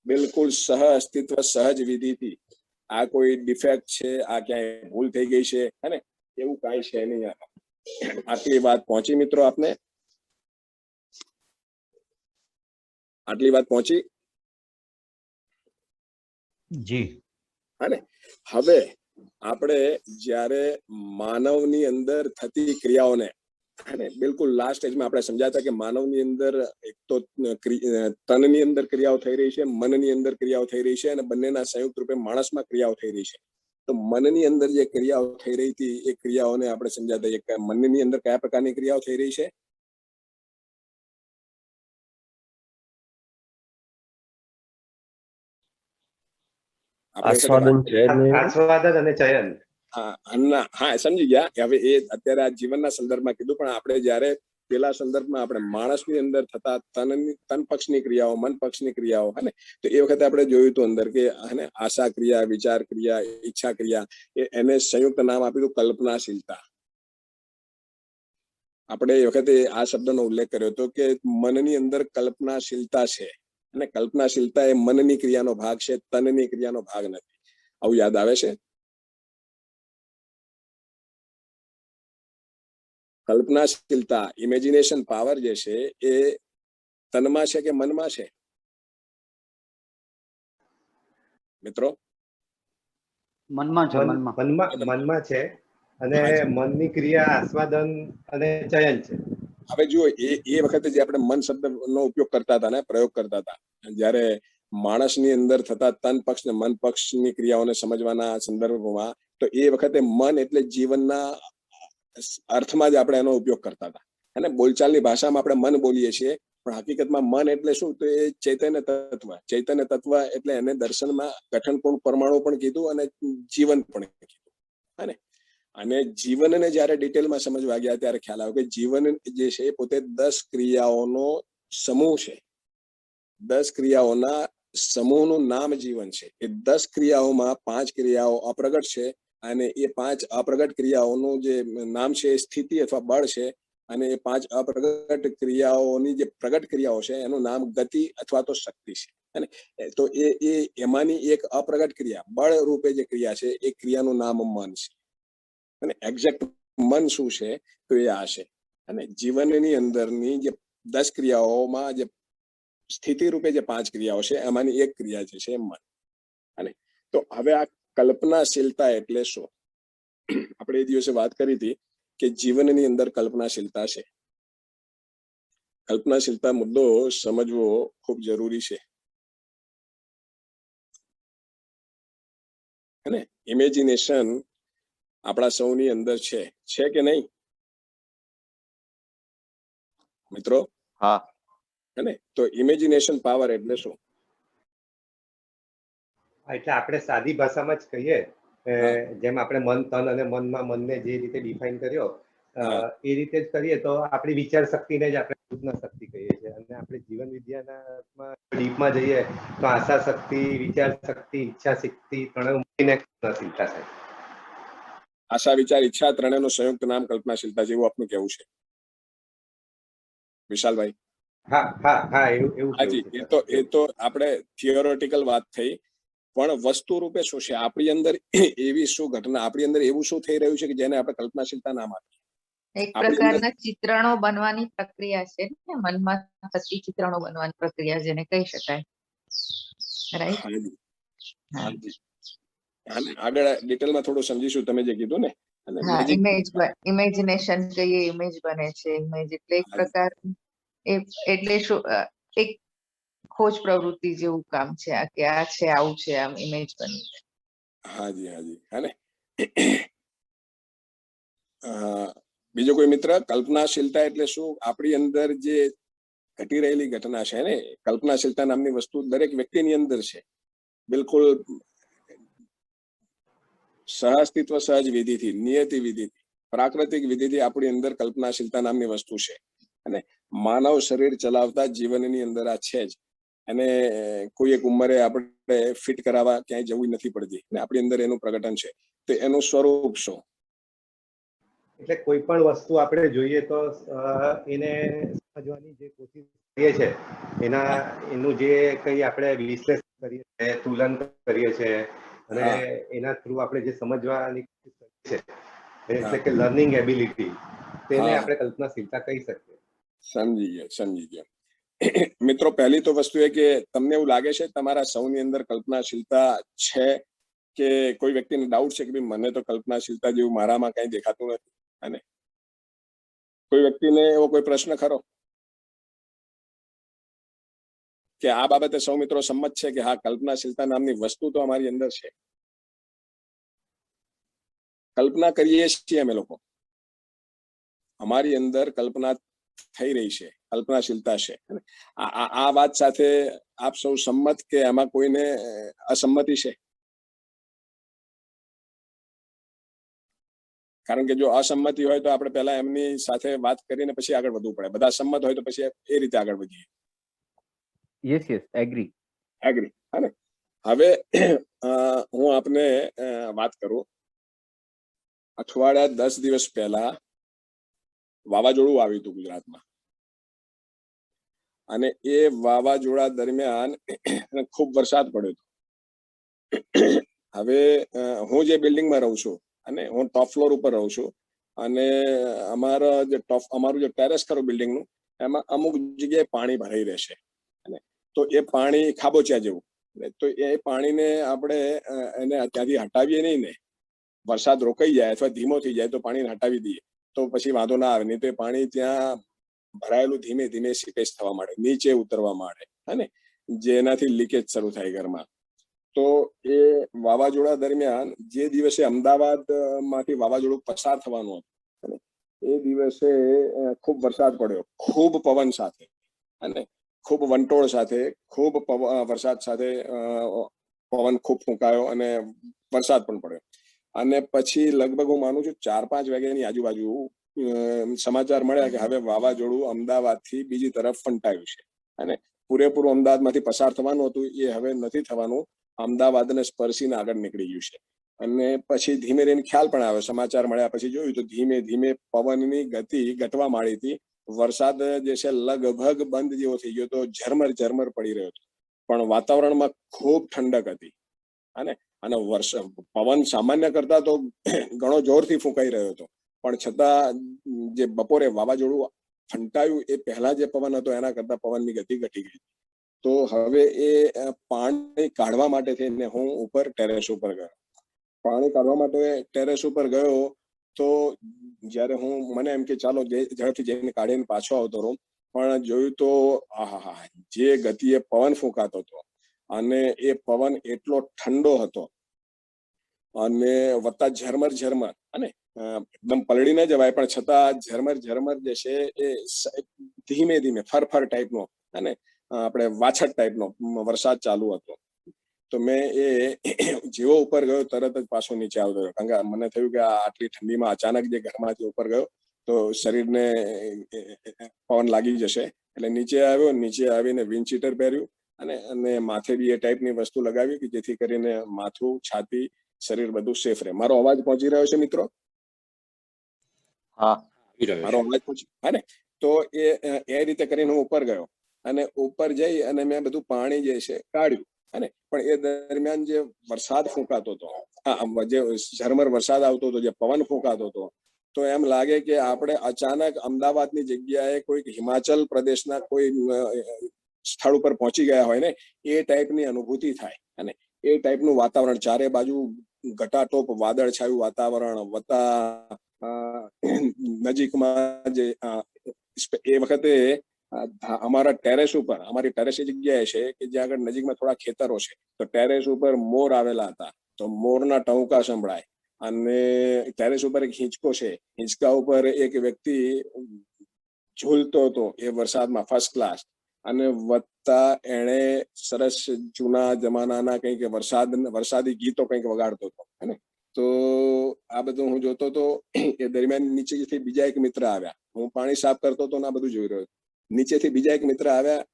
બિલકુલ સહ અસ્તિત્વ સહજ વિધિથી. આ કોઈ ડિફેક્ટ છે, આ ક્યાંય ભૂલ થઈ ગઈ છે, હે ને, એવું કાંઈ છે નહીં. આટલી વાત પહોંચી મિત્રો આપને? આટલી વાત પહોંચી?
જી.
હા ને? હવે આપણે જ્યારે માનવની અંદર થતી ક્રિયાઓને બિલકુલ લાસ્ટ સ્ટેજમાં આપણે સમજાતા કે માનવની અંદર એક તો તનની અંદર ક્રિયાઓ થઈ રહી છે, મનની અંદર ક્રિયાઓ થઈ રહી છે, અને બંનેના સંયુક્ત રૂપે માણસમાં ક્રિયાઓ થઈ રહી છે. તો મનની અંદર જે ક્રિયાઓ થઈ રહી હતી એ ક્રિયાઓને આપણે સમજાતા કે મનની અંદર કયા પ્રકારની ક્રિયાઓ થઈ રહી છે?
આસ્વાદન છે ને
આસ્વાદન અને ચયન.
હા, સમજી ગયા. હવે એ અત્યારે આ જીવનના સંદર્ભમાં કીધું, પણ આપણે જયારે પેલા સંદર્ભમાં આપણે માણસની અંદર થતા તન પક્ષની ક્રિયાઓ, મન પક્ષની ક્રિયાઓ, હે ને, તો એ વખતે આપણે જોયું હતું અંદર કે હે આશા ક્રિયા, વિચાર ક્રિયા, ઈચ્છા ક્રિયા, એને સંયુક્ત નામ આપ્યું હતું કલ્પનાશીલતા. આપણે એ વખતે આ શબ્દનો ઉલ્લેખ કર્યો હતો કે મનની અંદર કલ્પનાશીલતા છે, અને કલ્પનાશીલતા એ મનની ક્રિયાનો ભાગ છે, તનની ક્રિયાનો ભાગ નથી. આવું યાદ આવે છે? કલ્પનાશીલતા, ઇમેજિનેશન પાવર જે છે એ તનમાં છે કે મનમાં છે મિત્રો?
મનમાં છે.
મનમાં છે, અને મનની ક્રિયા આસ્વાદન અને ચયન છે.
હવે જુઓ, એ વખતે જે આપણે મન શબ્દનો ઉપયોગ કરતા હતા ને, પ્રયોગ કરતા હતા, જ્યારે માણસની અંદર થતા તન પક્ષ ને મન પક્ષની ક્રિયાઓને સમજવાના સંદર્ભમાં, તો એ વખતે મન એટલે જીવનના અર્થમાં જ આપણે એનો ઉપયોગ કરતા હતા. અને બોલચાલની ભાષામાં આપણે મન બોલીએ છીએ, પણ હકીકતમાં મન એટલે શું? તો એ ચૈતન્ય તત્વ. ચૈતન્ય તત્વ એટલે એને દર્શનમાં ગઠનપૂર્ણ પરમાણુ પણ કીધું અને જીવન પણ કીધું. અને અને જીવનને જયારે ડિટેલમાં સમજવા ગયા ત્યારે ખ્યાલ આવ્યો કે જીવન જે છે એ પોતે 10 ક્રિયાઓનો સમૂહ છે. 10 ક્રિયાઓના સમૂહનું નામ જીવન છે. એ 10 ક્રિયાઓમાં 5 ક્રિયાઓ અપ્રગટ છે, અને એ 5 અપ્રગટ ક્રિયાઓનું જે નામ છે એ સ્થિતિ અથવા બળ છે, અને એ 5 અપ્રગટ ક્રિયાઓની જે પ્રગટ ક્રિયાઓ છે એનું નામ ગતિ અથવા તો શક્તિ છે. અને તો એ એમાંની એક અપ્રગટ ક્રિયા, બળ રૂપે જે ક્રિયા છે, એ ક્રિયાનું નામ મન છે. અને એક્ઝેક્ટ મન શું છે? તો એ આ છે. અને જીવનની અંદરની જે 10 ક્રિયાઓમાં જે સ્થિતિ રૂપે જે 5 ક્રિયાઓ છે એમાંની એક ક્રિયા જે છે મન. અને તો હવે આ કલ્પનાશીલતા એટલે શું? આપણે એ દિવસે વાત કરી હતી કે જીવનની અંદર કલ્પનાશીલતા છે. કલ્પનાશીલતા મુદ્દો સમજવો ખૂબ જરૂરી છે. અને ઇમેજિનેશન આપણા સૌની અંદર છે કે નહીં મિત્રો?
હા.
હે? તો ઇમેજિનેશન પાવર એટલે શું?
એટલે આપણે સાદી ભાષામાં જ કહીએ, જેમ આપણે મન, તન અને મનમાં મનને જે રીતે ડિફાઇન કર્યો, એ રીતે જ કરીએ તો આપણી વિચાર શક્તિને જ આપણે કલ્પના શક્તિ કહીએ છીએ. અને આપણે જીવન વિદ્યાના ડીપમાં જઈએ તો આશા શક્તિ, વિચાર શક્તિ, ઈચ્છા શક્તિ ત્રણે મળીને કલ્પનાશીલતા થાય.
આશા, વિચાર, ઈચ્છા ત્રણેયનું સંયુક્ત નામ કલ્પનાશીલતા, જેવું આપનું કહેવું છે વિશાલભાઈ?
હા, એવું
હાજી. એ તો આપણે થિયોરેટિકલ વાત થઈ, પણ વસ્તુ રૂપે શું છે? આપણી અંદર એવી શું ઘટના, આપણી અંદર એવું શું થઈ રહ્યું છે કે જેને આપણે કલ્પનાશીલતા નામ આપીએ?
એક પ્રકારના ચિત્રણો બનવાની પ્રક્રિયા છે ને, મનમાં થતી ચિત્રણો બનવાની પ્રક્રિયા જેને કહી શકાય. રાઈટ?
આગળ ડિટેલમાં થોડું સમજીશું તમે જે કીધું ને.
હા, ઇમેજિનેશન કહીએ, ઇમેજ બને છે. ઇમેજ એટલે એક પ્રકાર, એટલે શું, એક ખોજ પ્રવૃત્તિ જેવું કામ છે આ, કે આ છે, આવું છે, આમ ઇમેજ બની.
હાજી. અને બીજો કોઈ મિત્ર? કલ્પનાશીલતા એટલે શું? આપણી અંદર જે ઘટી રહેલી ઘટના છે ને, કલ્પનાશીલતા નામની વસ્તુ દરેક વ્યક્તિની અંદર છે. બિલકુલ સહઅસ્તિત્વ, સહજ વિધિથી, નિયતિ વિધિથી, પ્રાકૃતિક વિધિથી આપણી અંદર કલ્પનાશીલતા નામની વસ્તુ છે. અને માનવ શરીર ચલાવતા જીવનની અંદર આ છે જ. અને કોઈ એક ઉંમરે આપણે ફિટ કરાવવા ક્યાંય જવું નથી પડતી, અને આપણી અંદર એનું પ્રગટન છે. તો એનું સ્વરૂપ શું?
એટલે કોઈ પણ વસ્તુ આપણે જોઈએ તો એને સમજવાની જે કોશિશ કરીએ છીએ, એનું જે કંઈ આપણે વિશ્લેષણ કરીએ છીએ, તુલન કરીએ છીએ, અને એના થ્રુ આપણે જે સમજવાની કોશિશ કરીએ છીએ, એટલે કે લર્નિંગ એબિલિટી, તેને
હા.
આપણે કલ્પનાશીલતા કહી શકીએ.
સમજી ગયા. મિત્રો, પહેલી તો વસ્તુ એ કે તમને એવું લાગે છે તમારા સૌની અંદર કલ્પનાશીલતા છે, કે કોઈ વ્યક્તિને ડાઉટ છે કે ભાઈ મને તો કલ્પનાશીલતા જેવું મારામાં કઈ દેખાતું નથી? અને કોઈ વ્યક્તિને એવો કોઈ પ્રશ્ન ખરો કે આ બાબતે સૌ મિત્રો સંમત છે કે હા, કલ્પનાશીલતા નામની વસ્તુ તો અમારી અંદર છે? કલ્પના કરીએ છીએ અમે લોકો, અમારી અંદર કલ્પના થઈ રહી છે, કલ્પનાશીલતા છે. આ વાત સાથે આપ સૌ સંમત કે આમાં કોઈને અસંમતિ છે? કારણ કે જો અસંમતિ હોય તો આપણે પહેલા એમની સાથે વાત કરીને પછી આગળ વધવું પડે. બધા સંમત હોય તો પછી એ રીતે આગળ વધીએ.
Yes agree.
હા ને? હવે હું આપને વાત કરું. અઠવાડિયા 10 દિવસ પહેલા વાવાઝોડું આવ્યું હતું ગુજરાતમાં, અને એ વાવાઝોડા દરમિયાન ખૂબ વરસાદ પડ્યો હતો. હવે હું જે બિલ્ડિંગમાં રહું છું, અને હું ટોપ ફ્લોર ઉપર રહું છું, અને અમારું જે ટેરેસ ખરું બિલ્ડિંગનું, એમાં અમુક જગ્યાએ પાણી ભરાઈ રહેશે. અને તો એ પાણી ખાબોચિયા જેવું, તો એ પાણીને આપણે એને ત્યાંથી હટાવીએ નહીં ને, વરસાદ રોકાઈ જાય અથવા ધીમો થઈ જાય તો પાણીને હટાવી દઈએ તો પછી વાંધો ના આવે. નહીં તો એ પાણી ત્યાં ભરાયેલું ધીમે ધીમે સીપેજ થવા માંડે, નીચે ઉતરવા માંડે, અને જેનાથી લીકેજ શરૂ થાય ઘરમાં. તો એ વાવાઝોડા દરમિયાન જે દિવસે અમદાવાદ માંથી વાવાઝોડું પસાર થવાનું હતું, એ દિવસે ખૂબ વરસાદ પડ્યો, ખૂબ પવન સાથે, અને ખૂબ વંટોળ સાથે, ખૂબ વરસાદ સાથે, પવન ખૂબ ફૂંકાયો અને વરસાદ પણ પડ્યો. અને પછી લગભગ હું માનું છું 4-5 વાગ્યાની આજુબાજુ સમાચાર મળ્યા કે હવે વાવાઝોડું અમદાવાદથી બીજી તરફ ફંટાયું છે, અને પૂરેપૂરું અમદાવાદમાંથી પસાર થવાનું હતું એ હવે નથી થવાનું, અમદાવાદને સ્પર્શીને આગળ નીકળી ગયું છે. અને પછી ધીમે ધીમે ખ્યાલ પણ આવ્યો, સમાચાર મળ્યા પછી જોયું તો ધીમે ધીમે પવનની ગતિ ઘટવા માંડી હતી. વરસાદ જે છે લગભગ બંધ જેવો થઈ ગયો હતો, ઝરમર પડી રહ્યો હતો, પણ વાતાવરણમાં ખૂબ ઠંડક હતી. અને પવન સામાન્ય કરતા તો ઘણો જોરથી ફૂંકાઈ રહ્યો હતો, પણ છતાં જે બપોરે વાવાઝોડું ફંટાયું એ પહેલા જે પવન હતો એના કરતા પવનની ગતિ ઘટી ગઈ. તો હવે એ પાણી કાઢવા માટે થઈને હું ઉપર ટેરેસ ઉપર ગયો. પાણી કાઢવા માટે ટેરેસ ઉપર ગયો તો જ્યારે મને એમ કે ચાલો ઝડપથી જઈને કાઢીને પાછો આવતો રહું, પણ જોયું તો આહા, જે ગતિએ પવન ફૂંકાતો હતો, અને એ પવન એટલો ઠંડો હતો, અને વત્તા ઝરમર, અને એકદમ પલળી ન જવાય પણ છતાં ઝરમર જે છે એ ધીમે ધીમે ફરફર ટાઈપનો, અને આપણે વાછટ ટાઈપનો વરસાદ ચાલુ હતો. તો મેં એ જેવો ઉપર ગયો તરત જ પાછો નીચે આવતો રહ્યો, કારણ કે મને થયું કે આટલી ઠંડીમાં અચાનક જે ઘરમાંથી ઉપર ગયો તો શરીરને પવન લાગી જશે. એટલે નીચે આવ્યો, નીચે આવીને વિન્ડ શીટર પહેર્યું, અને માથે બી એ ટાઈપની વસ્તુ લગાવી કે જેથી કરીને માથું, છાતી, શરીર બધું સેફ રહે. મારો અવાજ પહોંચી રહ્યો છે મિત્રો?
હા,
મારો અવાજ પહોંચી, હા ને? તો એ રીતે કરીને હું ઉપર ગયો, અને ઉપર જઈ અને મેં બધું પાણી જે છે કાઢ્યું. અને પણ એ દરમિયાન જે વરસાદ ફૂંકાતો હતો, જે ઝરમર વરસાદ આવતો હતો, જે પવન ફૂંકાતો હતો, તો એમ લાગે કે આપણે અચાનક અમદાવાદની જગ્યાએ કોઈ હિમાચલ પ્રદેશના કોઈ સ્થળ ઉપર પહોંચી ગયા હોય ને, એ ટાઈપની અનુભૂતિ થાય. અને એ ટાઈપનું વાતાવરણ, ચારે બાજુ ઘટાટોપ વાદળછાયું વાતાવરણ, વત્તા નજીકમાં જે એ વખતે અમારા ટેરેસ ઉપર, અમારી ટેરેસ એ જગ્યાએ છે કે જ્યાં આગળ નજીકમાં થોડા ખેતરો છે, તો ટેરેસ ઉપર મોર આવેલા હતા, તો મોરના ટહુકા સંભળાય. અને ટેરેસ ઉપર એક હિંચકો છે, હિંચકા ઉપર એક વ્યક્તિ ઝૂલતો હતો એ વરસાદમાં, ફર્સ્ટ ક્લાસ. અને વત્તા એણે સરસ જૂના જમાનાના કંઈક વરસાદી ગીતો કંઈક વગાડતો હતો. તો આ બધું હું જોતો હતો. એ દરમિયાન નીચેથી બીજા એક મિત્ર આવ્યા, હું પાણી સાફ કરતો હતો ને આ બધું જોઈ રહ્યો હતો. નીચેથી બીજા એક મિત્ર આવ્યા,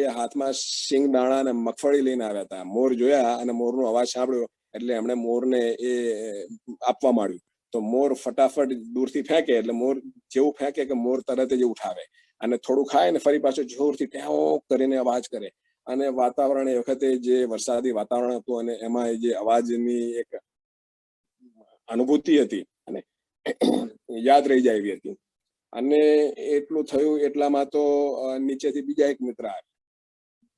એ હાથમાં સિંગ દાણા અને મગફળી લઈને આવ્યા હતા. મોર જોયા અને મોરનો અવાજ સાંભળ્યો એટલે એમણે મોરને એ આપવા માંડ્યું. તો મોર ફટાફટ દૂરથી ફેંકે, એટલે મોર જેવું ફેંકે કે મોર તરત જ ઉઠાવે, અને થોડું ખાય ને ફરી પાછું જોરથી ટેવો કરીને અવાજ કરે. અને વાતાવરણ એ વખતે જે વરસાદી વાતાવરણ હતું, અને એમાં જે અવાજની એક અનુભૂતિ હતી, અને યાદ રહી જાય એવી હતી. અને એટલું થયું એટલામાં તો નીચેથી બીજા એક મિત્ર આવ્યા.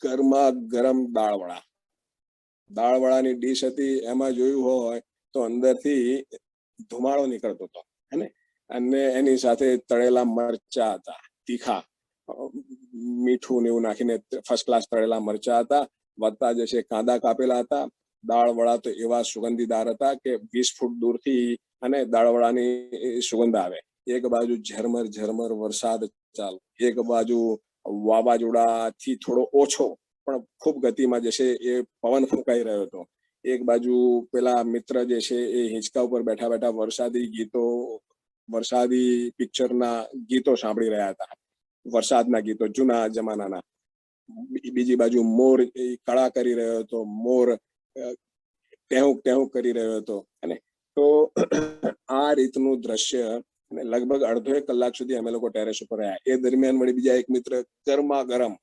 ગરમા ગરમ દાળવડાની ડીશ હતી. એમાં જોયું હોય તો અંદરથી ધુમાડો નીકળતો હતો, હે, અને એની સાથે તળેલા મરચા હતા, તીખા, મીઠું ને એવું નાખીને ફર્સ્ટ ક્લાસ તળેલા મરચા હતા. વધતા જશે કાંદા કાપેલા હતા. દાળવડા તો એવા સુગંધીદાર હતા કે 20 ફૂટ દૂરથી અને દાળવડાની સુગંધ આવે. એક બાજુ ઝરમર ઝરમર વરસાદ ચાલુ, એક બાજુ વાવાઝોડાથી થોડો ઓછો પણ ખૂબ ગતિમાં જશે એ પવન ફૂંકાઈ રહ્યો હતો. એક બાજુ પેલા મિત્ર જે છે એ હિંચકા ઉપર બેઠા બેઠા વરસાદી પિક્ચરના ગીતો સાંભળી રહ્યા હતા, વરસાદના ગીતો જૂના જમાનાના. બીજી બાજુ મોર કળા કરી રહ્યો હતો, મોર ટેહુક ટેહુક કરી રહ્યો હતો. અને તો આ રીતનું દ્રશ્ય અને લગભગ અડધો 1 કલાક સુધી અમે લોકો ટેરેસ ઉપર રહ્યા. એ દરમિયાન વળી બીજા એક મિત્ર ગરમા ગરમ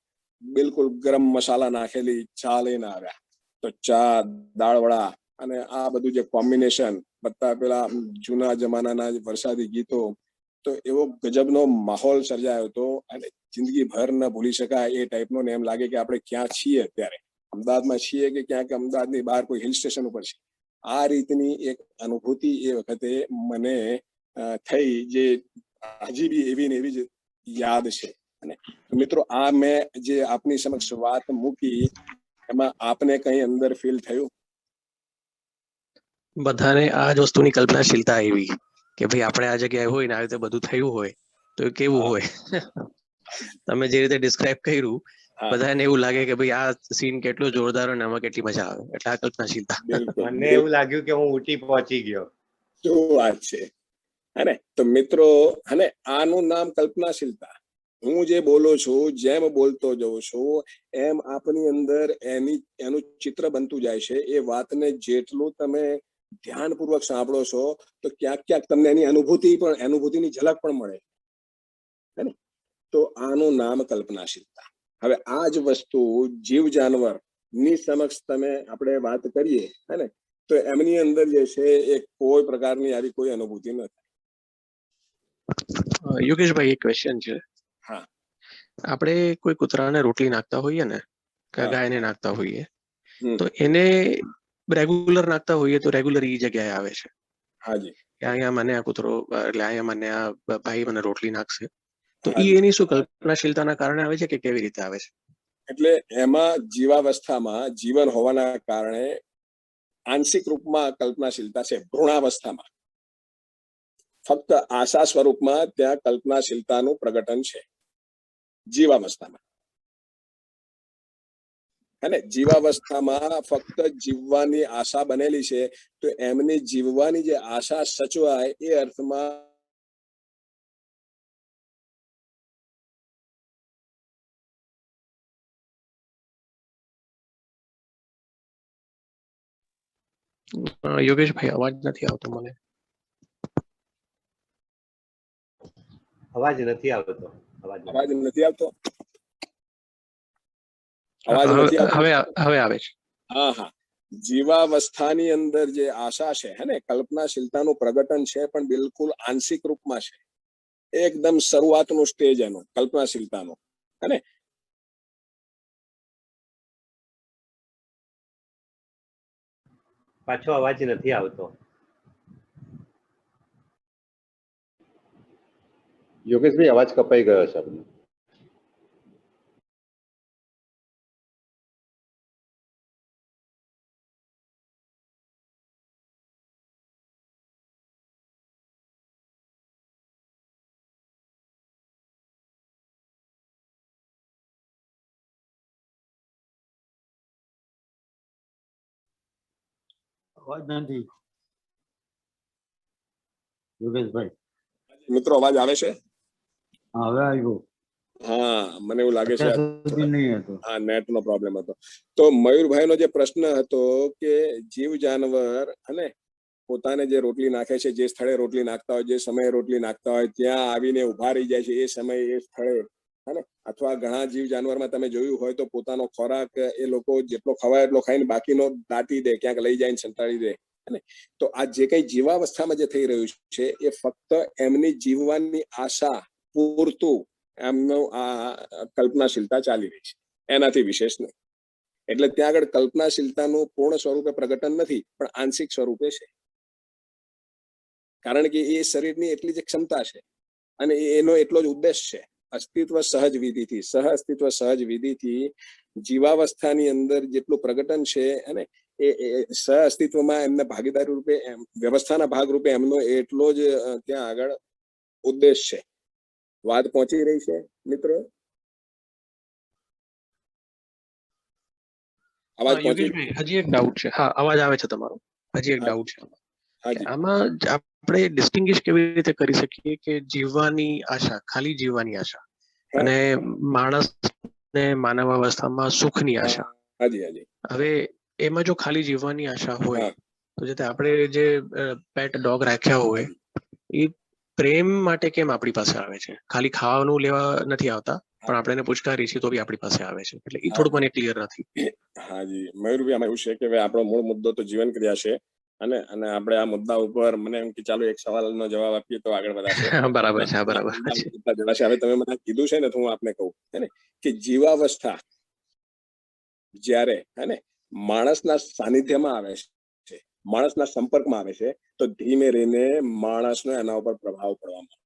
બિલકુલ ગરમ મસાલા નાખેલી ચા લઈને આવ્યા. તો ચા, દાળવડા અને આ બધું જે કોમ્બિનેશન, બધા પેલા જૂના જમાનાના વરસાદી ગીતો, તો એવો ગજબનો માહોલ સર્જાયો હતો અને જિંદગીભર ન ભૂલી શકાય એ ટાઈપનો. ને એમ લાગે કે આપણે ક્યાં છીએ અત્યારે, અમદાવાદમાં છીએ કે ક્યાંક અમદાવાદની બહાર કોઈ હિલ સ્ટેશન ઉપર છે. આ રીતની એક અનુભૂતિ એ વખતે મને થઈ, જે હજી બી એવી ને એવી જ યાદ છે. અને મિત્રો, આ મેં જે આપની સમક્ષ વાત મૂકી એમાં આપને કઈ અંદર ફીલ થયું?
બધાને આ જ વસ્તુની કલ્પનાશીલતા આવી કે ભાઈ આપણે આ જગ્યાએ હોય ને આવી રીતે બધું થયું હોય તો એ કેવું હોય. તમે જે રીતે ડિસ્ક્રાઇબ કર્યું, બધાને એવું લાગે કે ભાઈ આ સીન કેટલો જોરદાર અને આમાં કેટલી મજા આવે. એટલે આ કલ્પનાશીલતા.
મને એવું લાગ્યું કે હું ઊટી પહોંચી ગયો.
શું વાત છે. હે, તો મિત્રો, હે, આનું નામ કલ્પનાશીલતા. હું જે બોલું છું, જેમ બોલતો જઉં છું એમ આપની અંદર એનું ચિત્ર બનતું જાય છે. એ વાતને જેટલું તમે ધ્યાનપૂર્વક સાંભળો છો તો ક્યાંક ક્યાંક તમને એની અનુભૂતિની ઝલક પણ મળે, હે ને? તો આનું નામ કલ્પનાશીલતા. હવે આ જ વસ્તુ જીવ જાનવર ની સમક્ષ તમે આપણે વાત કરીએ, હે ને, તો એમની અંદર જે છે એ કોઈ પ્રકારની આવી કોઈ અનુભૂતિ નથી.
યોગેશભાઈ, એક ક્વેશ્ચન છે.
હા.
આપણે કોઈ કૂતરાને રોટલી નાખતા હોઈએ ને, કે ગાયને નાખતા હોઈએ, તો એને રેગ્યુલર નાખતા હોઈએ તો રેગ્યુલર એ જગ્યાએ આવે છે.
હાજી.
કે અહીંયા મને આ કૂતરો, એટલે અહીંયા મને આ ભાઈ મને રોટલી નાખશે, તો એની શું કલ્પનાશીલતાના કારણે આવે છે કે કેવી રીતે આવે છે?
એટલે એમાં જીવાવસ્થામાં જીવન હોવાના કારણે આંશિક રૂપમાં કલ્પનાશીલતા છે. ભ્રૂણાવસ્થામાં ફક્ત આશા સ્વરૂપમાં ત્યાં કલ્પનાશીલતાનું પ્રગટન છે. જીવાવસ્થામાં, અને જીવાવસ્થામાં ફક્ત જીવવાની આશા બનેલી છે. તો એમની જીવવાની જે આશા સચવાય એ અર્થમાં
યોગેશભાઈ, અવાજ નથી આવતો મને.
અવાજ નથી આવતો.
હવે આવે છે.
હા હા. જીવાવસ્થાની અંદર જે આશા છે, હે ને, કલ્પનાશીલતાનું પ્રગટન છે, પણ બિલકુલ આંશિક રૂપમાં છે. એકદમ શરૂઆતનું સ્ટેજ એનું કલ્પનાશીલતાનું, હે ને.
પાછો અવાજ નથી આવતો.
યોગેશભાઈ, અવાજ કપાઈ ગયો છે આપનો.
અવાજ નથી. યોગેશભાઈ,
મિત્રો, અવાજ આવે છે?
હવે આવ્યો.
હા, મને એવું લાગે છે
નહીં હતો.
હા, નેટ નો પ્રોબ્લેમ હતો. તો મયુરભાઈ નો જે પ્રશ્ન હતો કે જીવ જાનવર અને પોતાને જે રોટલી નાખે છે, જે સ્થળે રોટલી નાખતા હોય, જે સમયે રોટલી નાખતા હોય, ત્યાં આવીને ઉભા રહી જાય છે એ સમયે એ સ્થળે, હે, અથવા ઘણા જીવ જાનવરમાં તમે જોયું હોય તો પોતાનો ખોરાક એ લોકો જેટલો ખવાય એટલો ખાઈને બાકીનો દાટી દે, ક્યાંક લઈ જાય સંતાડી દે. અને તો આ જે કઈ જીવાવસ્થામાં જે થઈ રહ્યું છે એ ફક્ત એમની જીવવાની આશા પૂરતું એમનું આ કલ્પનાશીલતા ચાલી રહી છે, એનાથી વિશેષ નહીં. એટલે ત્યાં આગળ કલ્પનાશીલતાનું પૂર્ણ સ્વરૂપે પ્રગટન નથી, પણ આંશિક સ્વરૂપે છે. કારણ કે એ શરીરની એટલી જ ક્ષમતા છે અને એનો એટલો જ ઉદ્દેશ છે. અસ્તિત્વ સહજ વિધિથી, સહ અસ્તિત્વ સહજ વિધિથી જીવાવસ્થાની અંદર જેટલું પ્રગટન છે અને એ સહ અસ્તિત્વમાં એમને ભાગીદારી રૂપે વ્યવસ્થાના ભાગ રૂપે એમનો એટલો જ ત્યાં આગળ ઉદ્દેશ છે. વાત પહોંચી રહી છે મિત્રો? અવાજ પહોંચી?
યોગેશભાઈ, હજી એક ડાઉટ છે. હા, અવાજ આવે છે તમારો. હજી એક ડાઉટ છે. કે આમાં આપણે ડિસ્ટિંગ્વિશ કેવી રીતે કરી શકીએ કે જીવવાની આશા, ખાલી જીવવાની આશા, અને માણસ ને માનવ અવસ્થામાં સુખની આશા.
હાજી હાજી.
હવે એમાં જો ખાલી જીવવાની આશા હોય તો જે આપણે જે પેટ ડોગ રાખ્યા હોય એ પ્રેમ માટે કેમ આપણી પાસે આવે છે? ખાલી ખાવાનું લેવા નથી આવતા, પણ આપણે એને પૂછકારી છીએ તો બી આપણી પાસે આવે છે. એટલે એ થોડુંક મને ક્લિયર નથી.
હાજી મયુરભાઈ, આમાં એવું છે કે આપણો મૂળ મુદ્દો તો જીવન ક્રિયા છે અને આપણે આ મુદ્દા ઉપર મને એમ કે ચાલો એક સવાલનો જવાબ આપીએ તો આગળ વધાશે.
બરાબર છે, બરાબર છે.
હવે તમે મને કીધું છે ને તો હું આપને કહું હે ને કે જીવાવસ્થા જ્યારે હે ને માણસના સાનિધ્યમાં આવે છે, માણસના સંપર્કમાં આવે છે, તો ધીમે રહીને માણસનો એના ઉપર પ્રભાવ પડવા માંડે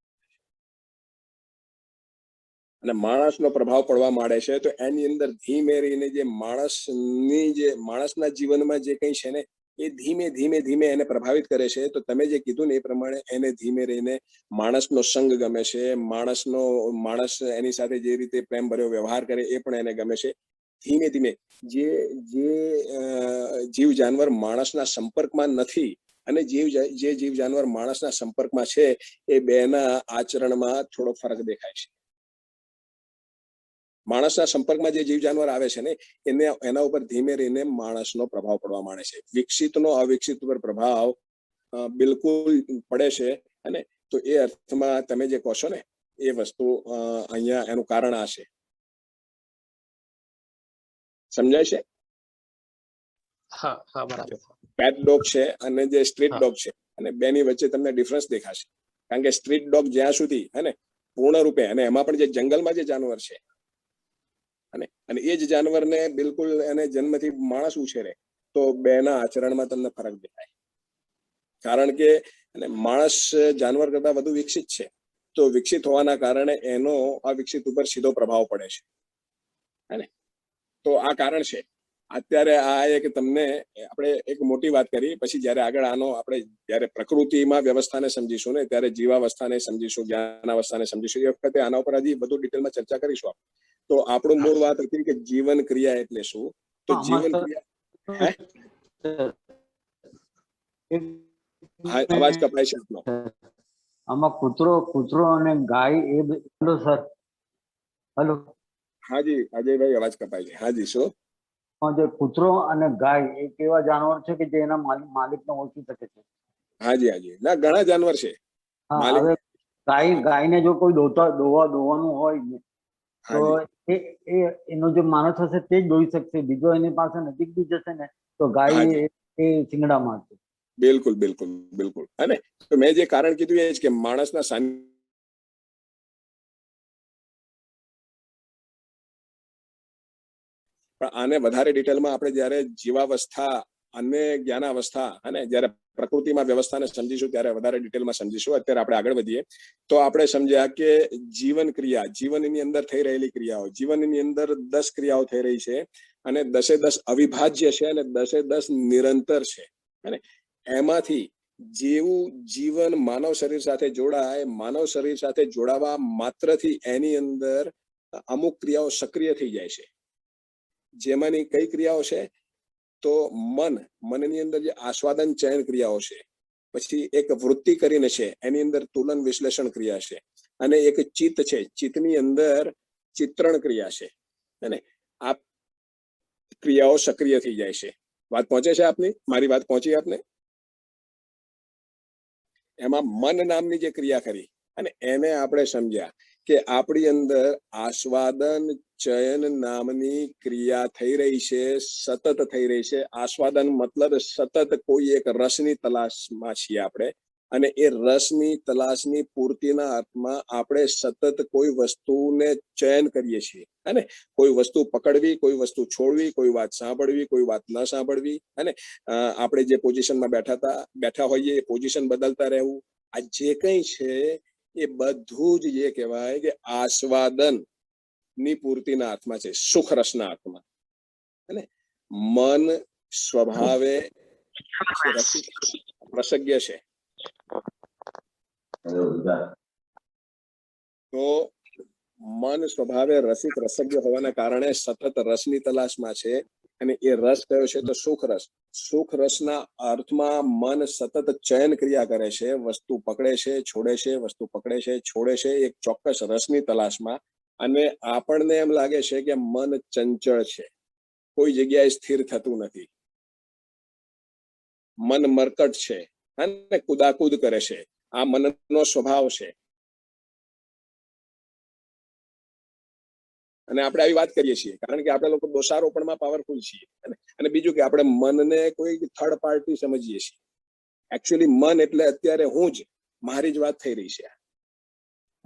અને માણસનો પ્રભાવ પડવા માંડે છે તો એની અંદર ધીમે રહીને જે માણસના જીવનમાં જે કંઈ છે ને એ ધીમે ધીમે ધીમે એને પ્રભાવિત કરે છે. તો તમે જે કીધું ને એ પ્રમાણે એને ધીમે રહીને માણસનો સંગ ગમે છે, માણસ એની સાથે જે રીતે પ્રેમ ભર્યો વ્યવહાર કરે એ પણ એને ગમે છે. ધીમે ધીમે જે જીવ જાનવર માણસના સંપર્કમાં નથી અને જે જીવ જાનવર માણસના સંપર્કમાં છે એ બેના આચરણમાં થોડો ફરક દેખાય છે. માણસના સંપર્કમાં જે જીવ જાનવર આવે છે ને એના ઉપર ધીમે રહીને માણસનો પ્રભાવ પડવા માંડે છે. વિકસિતનો અવિકસિત ઉપર પ્રભાવ બિલકુલ પડે છે. અને તો એ અર્થમાં તમે જે કહો છો ને એ વસ્તુ અહીંયા એનું કારણ આ છે. સમજાય છે?
હા હા, બરાબર.
પેટ ડોગ છે અને જે સ્ટ્રીટ ડોગ છે અને બેની વચ્ચે તમને ડિફરન્સ દેખાશે. કારણ કે સ્ટ્રીટ ડોગ જ્યાં સુધી હે ને પૂર્ણ રૂપે, અને એમાં પણ જે જંગલમાં જે જાનવર છે અને એ જ જાનવરને બિલકુલ એને જન્મથી માણસ ઉછેરે તો બેના આચરણમાં તમને ફરક દેખાય. કારણ કે માણસ જાનવર કરતા વધુ વિકસિત છે, તો વિકસિત હોવાના કારણે એનો અવિકસિત ઉપર સીધો પ્રભાવ પડે છે. હે ને? તો આ કારણ છે. અત્યારે આ એક તમને આપણે એક મોટી વાત કરી, પછી જયારે આગળ આનો આપણે જયારે પ્રકૃતિમાં વ્યવસ્થાને સમજીશું ને ત્યારે જીવાવસ્થાને સમજીશું, જ્ઞાનાવસ્થાને સમજીશું. એ વખતે આના ઉપર હજી વધુ ડિટેલમાં ચર્ચા કરીશું. તો આપણું મૂળ વાત હતી કે જીવન ક્રિયા એટલે શું? તો જીવન ક્રિયા અવાજ કપાય છે આપનો.
આમાં કૂતરો અને ગાય એ સર. હેલો.
હાજી અજયભાઈ, અવાજ કપાય છે. હાજી, શું?
જે કૂતરો અને ગાય એ કેવા જાનવર છે કે જે એના માલિકને ઓળખી શકે છે?
હાજી હાજી, ના ઘણા જાનવર છે.
હવે ગાયને જો કોઈ દોવાનું હોય તો એનો જે માણસ હશે તે જ દોઈ શકશે. બીજો એની પાસે નજીક બી જશે ને તો ગાય એ શિંગડા મારશે.
બિલકુલ બિલકુલ બિલકુલ. અને તો મેં જે કારણ કીધું એ જ કે માણસના પણ આને વધારે ડિટેલમાં આપણે જયારે જીવાવસ્થા અને જ્ઞાનાવસ્થા અને જયારે પ્રકૃતિમાં વ્યવસ્થાને સમજીશું ત્યારે વધારે ડિટેલમાં સમજીશું. અત્યારે આપણે આગળ વધીએ તો આપણે સમજ્યા કે જીવન ક્રિયા, જીવનની અંદર થઈ રહેલી ક્રિયાઓ, જીવનની અંદર 10 ક્રિયાઓ થઈ રહી છે અને 10 અવિભાજ્ય છે અને 10 નિરંતર છે. અને એમાંથી જેવું જીવન માનવ શરીર સાથે જોડાય, માનવ શરીર સાથે જોડાવા માત્રથી એની અંદર અમુક ક્રિયાઓ સક્રિય થઈ જાય છે. જેમાંની કઈ ક્રિયાઓ છે? તો મનની અંદર જે આસ્વાદન ચયન ક્રિયાઓ છે, પછી એક વૃત્તિ કરીને છે એની અંદર તુલન વિશ્લેષણ ક્રિયા છે, અને એક ચિત્ત છે, ચિત્તની અંદર ચિત્રણ ક્રિયા છે. અને આ ક્રિયાઓ સક્રિય થઈ જાય છે. વાત પહોંચે છે આપની? મારી વાત પહોંચી આપને? એમાં મન નામની જે ક્રિયા કરી અને એને આપણે સમજ્યા કે આપણી અંદર આસ્વાદન ચયન નામની ક્રિયા થઈ રહી છે, સતત થઈ રહી છે. આસ્વાદન મતલબ સતત કોઈ એક રસની તલાશમાં છીએ આપણે, અને એ રસની તલાશની પૂર્તિના અર્થમાં આપણે સતત કોઈ વસ્તુને ચયન કરીએ છીએ, અને કોઈ વસ્તુ પકડવી, કોઈ વસ્તુ છોડવી, કોઈ વાત સાંભળવી, કોઈ વાત ન સાંભળવી, અને આપણે જે પોઝિશનમાં બેઠા હોઈએ એ પોઝિશન બદલતા રહેવું. આ જે કંઈ છે એ બધું જ એ કહેવાય કે આસ્વાદન ની પૂર્તિના અર્થમાં છે, સુખ રસના અર્થમાં. અને મન સ્વભાવે રસજ્ઞ છે. તો મન સ્વભાવે રસિક રસજ્ઞ હોવાના કારણે સતત રસની તલાશમાં છે, અને એ રસ કયો છે તો સુખ રસ. સુખ રસના અર્થમાં મન સતત ચયન ક્રિયા કરે છે, વસ્તુ પકડે છે, છોડે છે, વસ્તુ પકડે છે, છોડે છે, એક ચોક્કસ રસની તલાશમાં. અને આપણને એમ લાગે છે કે મન ચંચળ છે, કોઈ જગ્યાએ સ્થિર થતું નથી, મન મરકટ છે અને કુદાકુદ કરે છે. આ મનનો સ્વભાવ છે. અને આપણે આવી વાત કરીએ છીએ કારણ કે આપણે લોકો દોષારોપણમાં પાવરફુલ છીએ, અને બીજું કે આપણે મનને કોઈ થર્ડ પાર્ટી સમજીએ છીએ. એકચ્યુઅલી મન એટલે અત્યારે હું જ, મારી જ વાત થઈ રહી છે,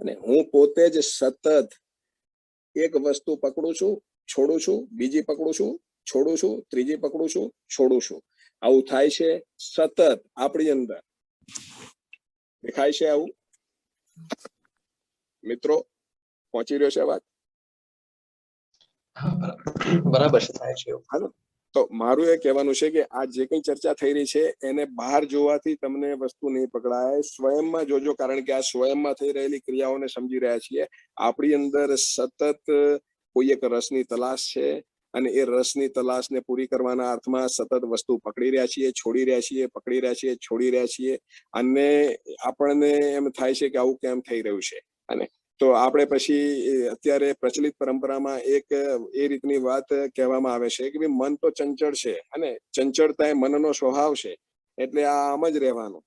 અને હું પોતે જ સતત એક વસ્તુ પકડું છું, છોડું છું, બીજી પકડું છું, છોડું છું, ત્રીજી પકડું છું, છોડું છું. આવું થાય છે સતત આપણી અંદર. દેખાય છે આવું? મિત્રો, પહોંચી રહ્યો છે વાત?
બરાબર છે, થાય છે એવું.
તો મારું એ કહેવાનું છે કે આ જે કઈ ચર્ચા થઈ રહી છે એને બહાર જોવાથી તમને વસ્તુ નહીં પકડાય, સ્વયંમાં જોજો, કારણ કે આ સ્વયંમાં થઈ રહેલી ક્રિયાઓને સમજી રહ્યા છીએ. આપણી અંદર સતત કોઈ એક રસની તલાશ છે, અને એ રસની તલાશને પૂરી કરવાના અર્થમાં સતત વસ્તુ પકડી રહ્યા છીએ, છોડી રહ્યા છીએ, પકડી રહ્યા છીએ, છોડી રહ્યા છીએ, અને આપણને એમ થાય છે કે આવું કેમ થઈ રહ્યું છે. અને તો આપણે પછી અત્યારે પ્રચલિત પરંપરામાં એક એ રીતની વાત કહેવામાં આવે છે કે ભાઈ મન તો ચંચળ છે, અને ચંચળતા એ મનનો સ્વભાવ છે, એટલે આ આમ જ રહેવાનું.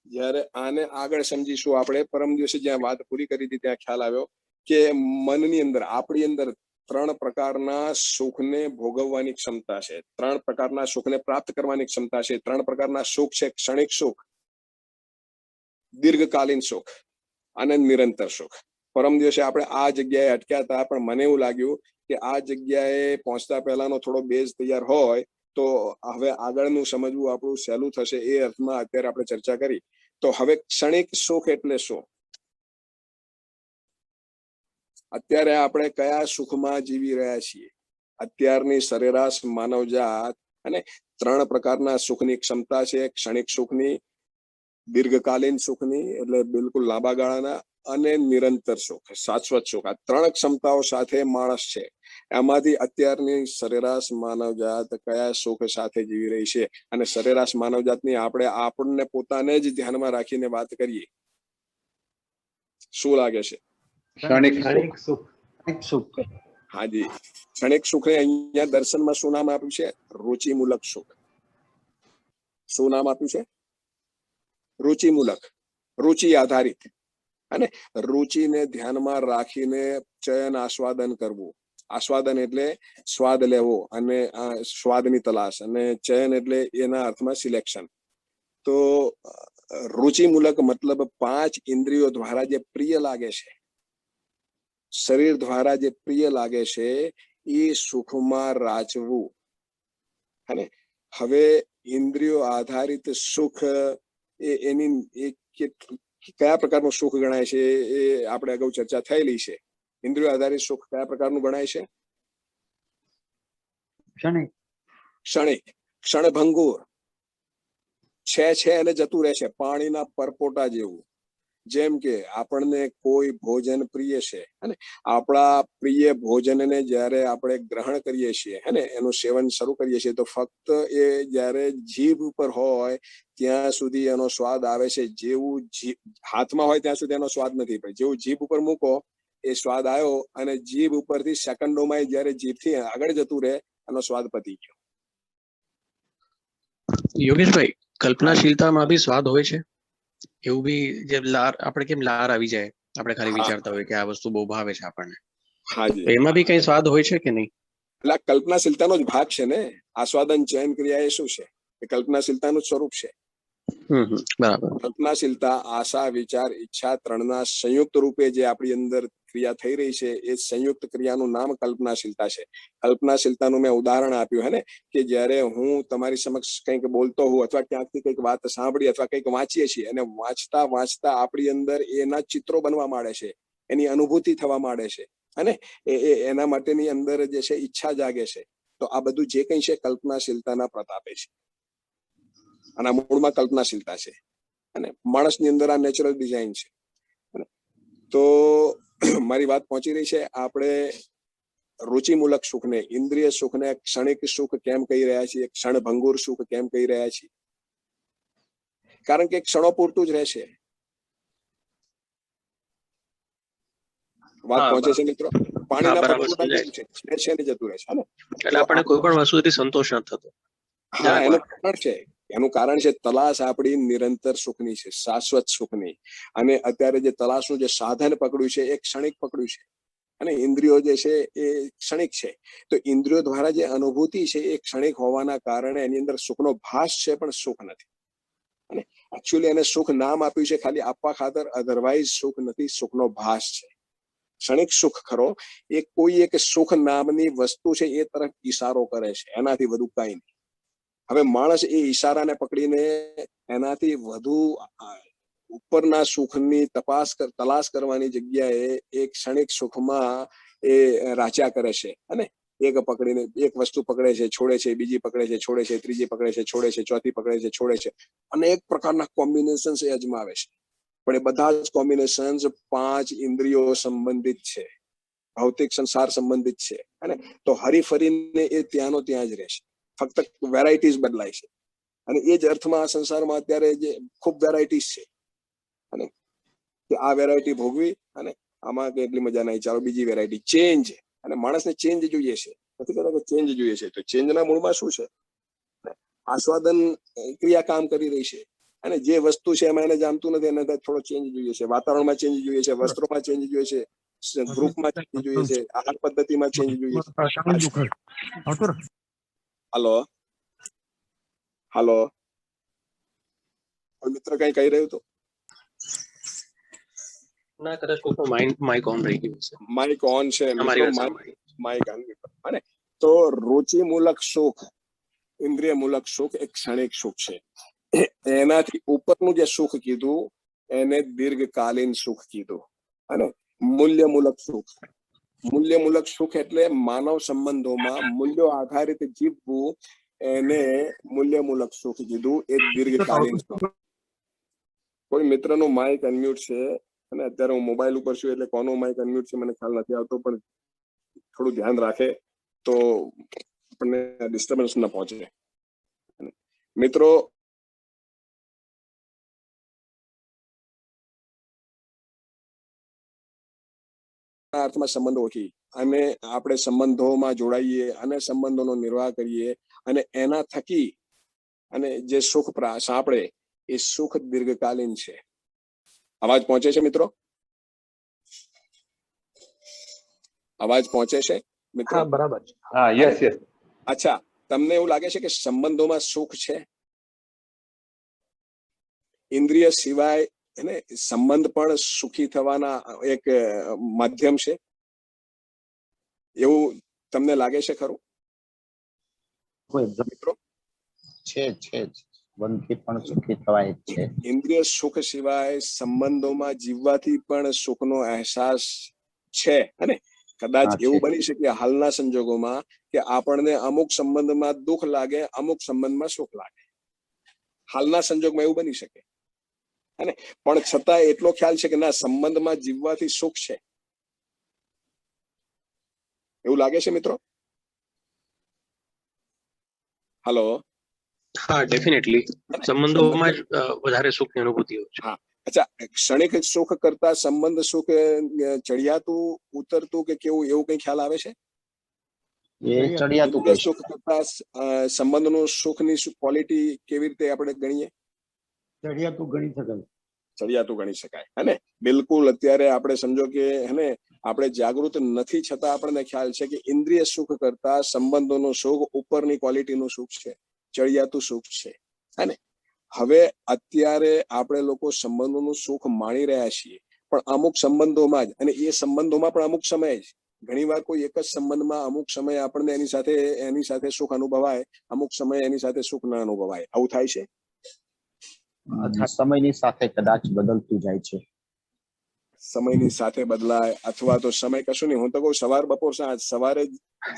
જ્યારે આને આગળ સમજીશું આપણે, પરમ દિવસે જ્યાં વાત પૂરી કરી હતી ત્યાં ખ્યાલ આવ્યો કે મનની અંદર, આપણી અંદર 3 પ્રકારના સુખને ભોગવવાની ક્ષમતા છે, 3 પ્રકારના સુખને પ્રાપ્ત કરવાની ક્ષમતા છે. 3 પ્રકારના સુખ છે: ક્ષણિક સુખ, દીર્ઘકાલીન સુખ અને નિરંતર સુખ. પરમ દિવસે આપણે આ જગ્યાએ અટક્યા હતા, પણ મને એવું લાગ્યું કે આ જગ્યાએ પહોંચતા પહેલાનો થોડો બેઝ તૈયાર હોય તો હવે આગળનું સમજવું આપણું સહેલું થશે. એ અર્થમાં અત્યારે આપણે ચર્ચા કરી. તો હવે ક્ષણિક સુખ એટલે શું? અત્યારે આપણે કયા સુખમાં જીવી રહ્યા છીએ? અત્યારની સરેરાશ માનવજાત અને 3 પ્રકારના સુખની ક્ષમતા છે: ક્ષણિક સુખની, દીર્ઘકાલીન સુખની એટલે બિલકુલ લાંબા ગાળાના, અને નિરંતર સુખ, શાશ્વત સુખ. આ 3 ક્ષમતાઓ સાથે માણસ છે. એમાંથી અત્યારની સરેરાશ માનવજાત કયા સુખ સાથે જીવી રહી છે? અને સરેરાશ માનવજાતની આપણે આપણને પોતાને જ ધ્યાનમાં રાખીને વાત કરીએ, શું લાગે છે?
ક્ષણિક
સુખ.
હાજી, ક્ષણિક સુખને અહીંયા દર્શનમાં શું નામ આપ્યું છે? રુચિમૂલક સુખ. શું નામ આપ્યું છે? રુચિમૂલક, રુચિ આધારિત. અને રુચિને ધ્યાનમાં રાખીને ચયન આસ્વાદન કરવું. આસ્વાદન એટલે સ્વાદ લેવો અને સ્વાદની તલાશ, અને ચયન એટલે એના અર્થમાં સિલેક્શન. તો રુચિમૂલક મતલબ 5 ઇન્દ્રિયો દ્વારા જે પ્રિય લાગે છે, શરીર દ્વારા જે પ્રિય લાગે છે, એ સુખમાં રાચવું. અને હવે ઇન્દ્રિયો આધારિત સુખ એની કયા પ્રકારનું સુખ ગણાય છે એ આપણે અગાઉ ચર્ચા થયેલી છે. ઇન્દ્રિયો આધારિત સુખ કયા પ્રકારનું ગણાય છે? ક્ષણિક, ક્ષણભંગુર છે અને જતું રહે છે, પાણીના પરપોટા જેવું. જેમ કે આપણને કોઈ ભોજન પ્રિય છે, અને આપણા પ્રિય ભોજનને જ્યારે આપણે ગ્રહણ કરીએ છીએ અને એનું સેવન શરૂ કરીએ છીએ, તો ફક્ત એ જ્યારે જીભ ઉપર હોય ત્યાં સુધી એનો સ્વાદ આવે છે. જેવું હાથમાં હોય ત્યાં સુધી એનો સ્વાદ નથી, પણ જેવું જીભ ઉપર મૂકો એ સ્વાદ આવ્યો, અને જીભ ઉપરથી સેકન્ડોમાં જ્યારે જીભથી આગળ જતું રહે એનો સ્વાદ પતી ગયો.
યોગેશભાઈ, કલ્પનાશીલતામાં બી સ્વાદ હોય છે એવું બી? જે લાર, આપણે કેમ લાર આવી જાય આપણે ખાલી
હા.
વિચારતા હોય કે આ વસ્તુ બહુ ભાવે છે આપણને,
હાજી
તો એમાં બી કઈ સ્વાદ હોય છે કે નહીં?
એટલે આ કલ્પનાશીલતાનો જ ભાગ છે ને. આસ્વાદન ચયન ક્રિયા એ શું છે? એ કલ્પનાશીલતાનું જ સ્વરૂપ છે.
બરાબર.
કલ્પનાશીલતા, આશા, વિચાર, ઈચ્છા ત્રણના સંયુક્ત રૂપે જે આપણી અંદર ક્રિયા થઈ રહી છે એ સંયુક્ત ક્રિયાનું નામ કલ્પનાશીલતા છે. કલ્પનાશીલતાનું મેં ઉદાહરણ આપ્યું હે ને કે જ્યારે હું તમારી સમક્ષ કંઈક બોલતો હોઉં અથવા ક્યાંકથી કંઈક વાત સાંભળી અથવા કંઈક વાંચીએ છીએ અને વાંચતા વાંચતા આપણી અંદર એના ચિત્રો બનવા માંડે છે, એની અનુભૂતિ થવા માંડે છે અને એના માટેની અંદર જે છે ઈચ્છા જાગે છે. તો આ બધું જે કંઈ છે કલ્પનાશીલતાના પ્રતાપે છે. આના મૂળમાં કલ્પનાશીલતા છે અને માણસની અંદર આ નેચરલ ડિઝાઇન છે. તો મારી વાત પહોંચી રહી છે. આપણે રુચિમૂલક સુખને, ઇન્દ્રિય સુખને ક્ષણિક સુખ કેમ કહી રહ્યા છીએ, ક્ષણભંગુર સુખ કેમ કહી રહ્યા છીએ? કારણ કે ક્ષણો પૂરતું જ રહેશે. વાત પહોંચે છે મિત્રો? પાણીના પટોળા જેવું છે, છે ને જતું રહેશે ને.
એટલે આપણે કોઈ પણ વસ્તુથી સંતોષ ન થતો.
હા, એનું કારણ છે. એનું કારણ છે તલાશ આપણી નિરંતર સુખની છે, શાશ્વત સુખની. અને અત્યારે જે તલાશનું જે સાધન પકડ્યું છે એ ક્ષણિક પકડ્યું છે અને ઇન્દ્રિયો જે છે એ ક્ષણિક છે. તો ઇન્દ્રિયો દ્વારા જે અનુભૂતિ છે એ ક્ષણિક હોવાના કારણે એની અંદર સુખનો ભાસ છે પણ સુખ નથી. અને એકચ્યુઅલી એને સુખ નામ આપ્યું છે ખાલી આપવા ખાતર, અધરવાઇઝ સુખ નથી, સુખનો ભાસ છે. ક્ષણિક સુખ ખરો એ કોઈ એક સુખ નામની વસ્તુ છે એ તરફ ઈશારો કરે છે, એનાથી વધુ કઈ નહીં. હવે માણસ એ ઈશારાને પકડીને એનાથી વધુ ઉપરના સુખની તલાશ કરવાની જગ્યાએ એક ક્ષણિક સુખમાં એ રાચ્યા કરે છે અને એક પકડીને એક વસ્તુ પકડે છે, છોડે છે, બીજી પકડે છે, છોડે છે, ત્રીજી પકડે છે, છોડે છે, ચોથી પકડે છે, છોડે છે. અનેક પ્રકારના કોમ્બિનેશન એ અજમાવે છે. પણ એ બધા જ કોમ્બિનેશન 5 ઇન્દ્રિયો સંબંધિત છે, ભૌતિક સંસાર સંબંધિત છે. અને તો હરીફરીને એ ત્યાંનો ત્યાં જ રહેશે, ફક્ત વેરાયટીઝ બદલાય છે. અને એ જ અર્થમાં આ સંસારમાં અત્યારે જે ખૂબ વેરાયટીઝ છે અને આ વેરાયટી ભોગવી અને આમાં કેટલી મજા નહીં, ચાલો બીજી વેરાયટી, ચેન્જ. અને માણસને ચેન્જ જોઈએ છે, નથી કહેતા કે ચેન્જ જોઈએ છે. તો ચેન્જના મૂળમાં શું છે? આસ્વાદન ક્રિયા કામ કરી રહી છે અને જે વસ્તુ છે એમાં એને જાણતું નથી, એને થોડો ચેન્જ જોઈએ છે. વાતાવરણમાં ચેન્જ જોઈએ છે, વસ્ત્રોમાં ચેન્જ જોઈએ છે, ગ્રુપમાં ચેન્જ જોઈએ છે, આહાર પદ્ધતિમાં ચેન્જ જોઈએ છે. હાલો હાલો, કોઈ મિત્ર કઈ કહી રહ્યું હતું?
ના, કદાચ કોઈ માઇક ઓન રહી ગયું છે.
માઇક ઓન છે
તમારી
મિત્રો,
વાત સાંભળી.
Mic on. અને તો રુચિમૂલક સુખ, ઇન્દ્રિય મૂલક સુખ એક ક્ષણિક સુખ છે. એનાથી ઉપરનું જે સુખ કીધું એને દીર્ઘકાલીન સુખ કીધું. અને મૂલ્યમૂલક સુખ, મૂલ્યમૂલક સુખ એટલે માનવ સંબંધોમાં મૂલ્યો આધારિત જીવવું, એને મૂલ્યમૂલક સુખ કીધું. એ દીર્ઘકાલીન સુખ. કોઈ મિત્રનું માઇક અનમ્યુટ છે અને અત્યારે હું મોબાઈલ ઉપર છું એટલે કોનો માઇક અનમ્યુટ છે મને ખ્યાલ નથી આવતો, પણ થોડું ધ્યાન રાખે તો આપણને ડિસ્ટર્બન્સ ન પહોંચે. મિત્રો, અર્થમાં સંબંધો ઓળખી અને આપણે સંબંધોમાં જોડાઈએ અને સંબંધોનો નિર્વાહ કરીએ અને એના થકી અને જે સુખ સાંપડે એ સુખ દીર્ઘકાલીન છે. અવાજ પહોંચે છે મિત્રો? અવાજ પહોંચે છે મિત્રો?
હા, બરાબર. હા, યસ યસ.
અચ્છા, તમને એવું લાગે છે કે સંબંધોમાં સુખ છે? ઇન્દ્રિય સિવાય એને સંબંધ પણ સુખી થવાના એક માધ્યમ છે, એવું તમને લાગે છે ખરું મિત્રો?
છે બંધથી પણ સુખી થવાય છે.
ઇન્દ્રિય સુખ સિવાય સંબંધોમાં જીવવાથી પણ સુખનો અહેસાસ છે. અને કદાચ એવું બની શકે હાલના સંજોગોમાં કે આપણને અમુક સંબંધમાં દુઃખ લાગે, અમુક સંબંધમાં સુખ લાગે. હાલના સંજોગમાં એવું બની શકે. અને પણ છતાં એટલો ખ્યાલ છે કે ના, સંબંધમાં જીવવાથી સુખ છે, એવું લાગે છે મિત્રો? હાલો.
હા, ડેફિનેટલી સંબંધોમાં જ વધારે સુખની અનુભૂતિ હોય છે.
હા, અચ્છા, ક્ષણિક સુખ કરતા સંબંધ સુખ ચડિયાતું ઉતરતું કે કેવું, એવું કઈ ખ્યાલ આવે છે?
એ ચડિયાતું કહે છે.
સુખ કરતા સંબંધનું સુખની ક્વોલિટી કેવી રીતે આપણે ગણીએ?
ચડિયાતું ગણી શકાય.
ચડિયાતું ગણી શકાય. હે બિલકુલ અત્યારે આપણે સમજો કે હે આપણે જાગૃત નથી છતાં આપણને ખ્યાલ છે કે ઇન્દ્રિય સુખ કરતા સંબંધોનું સુખ ઉપરની ક્વોલિટીનું સુખ છે, ચડિયાતું સુખ છે. હે હવે અત્યારે આપણે લોકો સંબંધોનું સુખ માણી રહ્યા છીએ, પણ અમુક સંબંધોમાં જ, અને એ સંબંધોમાં પણ અમુક સમય જ. ઘણી વાર કોઈ એક જ સંબંધમાં અમુક સમય આપણને એની સાથે સુખ અનુભવાય, અમુક સમય એની સાથે સુખ ના અનુભવાય. આવું થાય છે.
સમયની સાથે કદાચ બદલતું જાય છે.
સમયની સાથે બદલાય, અથવા તો સમય કશું નહીં. હું તો કહું સવાર બપોર સાંજ. સવારે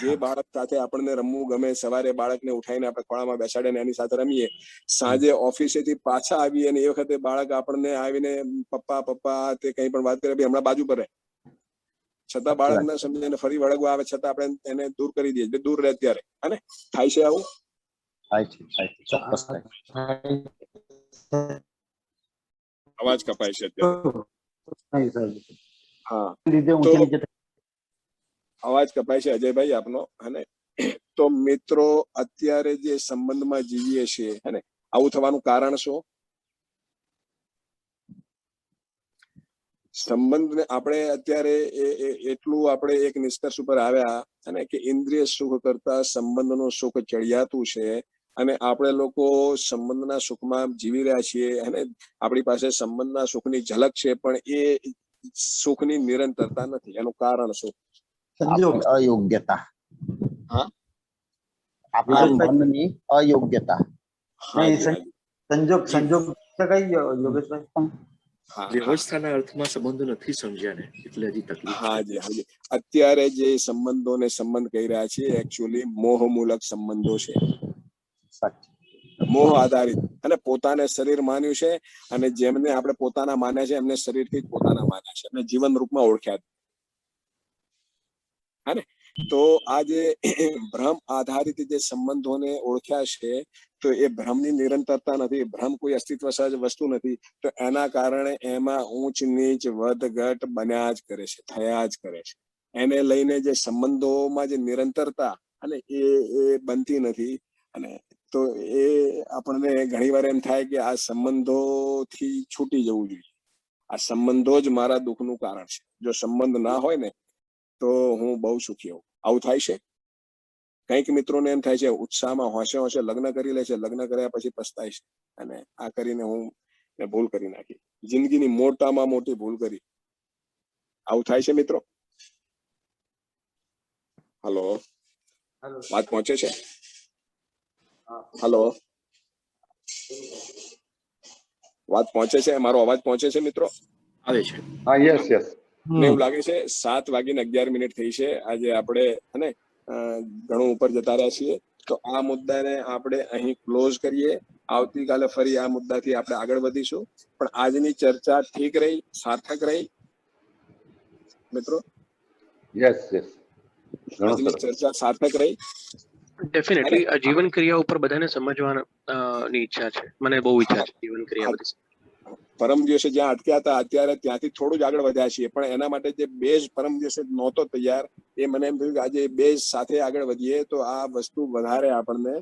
જે બાળક સાથે આપણને રમવું ગમે, સવારે બાળકને ઉઠાઈને આપણે ખોળામાં બેસાડીને એની સાથે રમીએ. સાંજે ઓફિસેથી પાછા આવીએ અને એ વખતે બાળક આપણને આવીને પપ્પા પપ્પા તે કઈ પણ વાત કરે, હમણાં બાજુ પર રહે, છતાં બાળક ના સમજીને ફરી વળગવા આવે, છતાં આપણે એને દૂર કરી દઈએ, દૂર રહે. ત્યારે અને થાય છે આવું.
થાય છે, ચોક્કસ થાય છે.
અવાજ કપાય છે અત્યારે. હા, અવાજ કપાય છે અજયભાઈ આપનો. અને તો મિત્રો અત્યારે જે સંબંધમાં જીવીએ છીએ, હે આવું થવાનું કારણ શું? સંબંધને આપણે અત્યારે એટલું આપણે એક નિષ્કર્ષ ઉપર આવ્યા અને કે ઇન્દ્રિય સુખ કરતા સંબંધનું સુખ ચડિયાતું છે, અને આપણે લોકો સંબંધના સુખમાં જીવી રહ્યા છીએ. અને આપણી પાસે સંબંધના સુખની ઝલક છે, પણ એ સુખની નિરંતરતા નથી. એનું કારણ શું?
અયોગ્યતા.
હા,
આપણા મનની અયોગ્યતા.
સંજોગ યોગેશભાઈ,
વ્યવસ્થાના અર્થમાં સંબંધો નથી સમજ્યા ને, એટલે હજી તકલીફ.
હાજી હાજી. અત્યારે જે સંબંધોને સંબંધ કહી રહ્યા છીએ, એકચ્યુઅલી મોહ મૂલક સંબંધો છે, મોહ આધારિત. અને પોતાને શરીર માન્યું છે, અને જેમને આપણે પોતાના માન્યા છે એમને શરીરથી જ પોતાના માન્યા છે, અને જીવન રૂપમાં ઓળખ્યા. હે ને તો આ જે ભ્રમ આધારિત જે સંબંધોને ઓળખ્યા છે, તો એ ભ્રમની નિરંતરતા નથી. ભ્રમ કોઈ અસ્તિત્વ સહજ વસ્તુ નથી. તો એના કારણે એમાં ઊંચ નીચ વધ ઘટ બન્યા જ કરે છે, થયા જ કરે છે. એને લઈને જે સંબંધોમાં જે નિરંતરતા અને એ બનતી નથી. અને તો એ આપણને ઘણી વાર એમ થાય કે આ સંબંધોથી છૂટી જવું જોઈએ. આ સંબંધો જ મારા દુઃખનું કારણ છે. જો સંબંધ ના હોય ને તો હું બહુ સુખી હોઉં. આવું થાય છે. કઈક મિત્રોને એમ થાય છે, ઉત્સાહમાં હોશે હોશે લગ્ન કરી લે છે, લગ્ન કર્યા પછી પસ્તાય છે, અને આ કરીને હું ભૂલ કરી નાખી, જિંદગીની મોટામાં મોટી ભૂલ કરી. આવું થાય છે મિત્રો. હલો, વાત પહોંચે છે? હલો, વાત પહોંચે છે? મારો અવાજ પહોંચે છે મિત્રો?
આવે છે.
હા, યસ યસ.
એવું લાગે છે 7:11 થઈ છે. આજે આપણે અને ઘણું ઉપર જતા રહ્યા છીએ. તો આ મુદ્દાને આપણે અહીં ક્લોઝ કરીએ. આવતીકાલે ફરી આ મુદ્દાથી આપણે આગળ વધીશું. પણ આજની ચર્ચા ઠીક રહી, સાર્થક રહી મિત્રો?
Yes yes.
આજની ચર્ચા સાર્થક રહી.
ડેફિનેટલી આ જીવન ક્રિયા ઉપર બધાને સમજવાની ઈચ્છા છે. મને બહુ ઈચ્છા છે જીવન ક્રિયા બધી.
પરમ દિવસે જ્યાં અટક્યા હતા અત્યારે ત્યાંથી થોડું જ આગળ વધ્યા છીએ, પણ એના માટે જે બેઝ પરમ દિવસે નહોતો તૈયાર, એ મને એમ થયું કે આજે બેઝ સાથે આગળ વધીએ તો આ વસ્તુ વધારે આપણને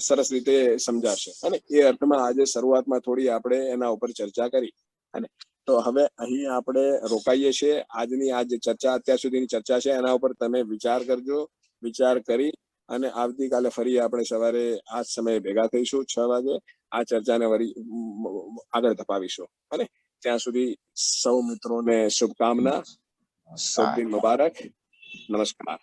સરસ રીતે સમજાશે. અને એ અર્થમાં આજે શરૂઆતમાં થોડી આપણે એના ઉપર ચર્ચા કરી. અને તો હવે અહીં આપણે રોકાઈએ છીએ. આજની આ જે ચર્ચા અત્યાર સુધીની ચર્ચા છે એના ઉપર તમે વિચાર કરજો. વિચાર કરી અને આવતીકાલે ફરી આપણે સવારે આ જ સમયે ભેગા થઈશું 6 વાગે. આ ચર્ચાને વળી આગળ ધપાવીશું. અને ત્યાં સુધી સૌ મિત્રોને શુભકામના. શુભ દિન મુબારક. નમસ્કાર.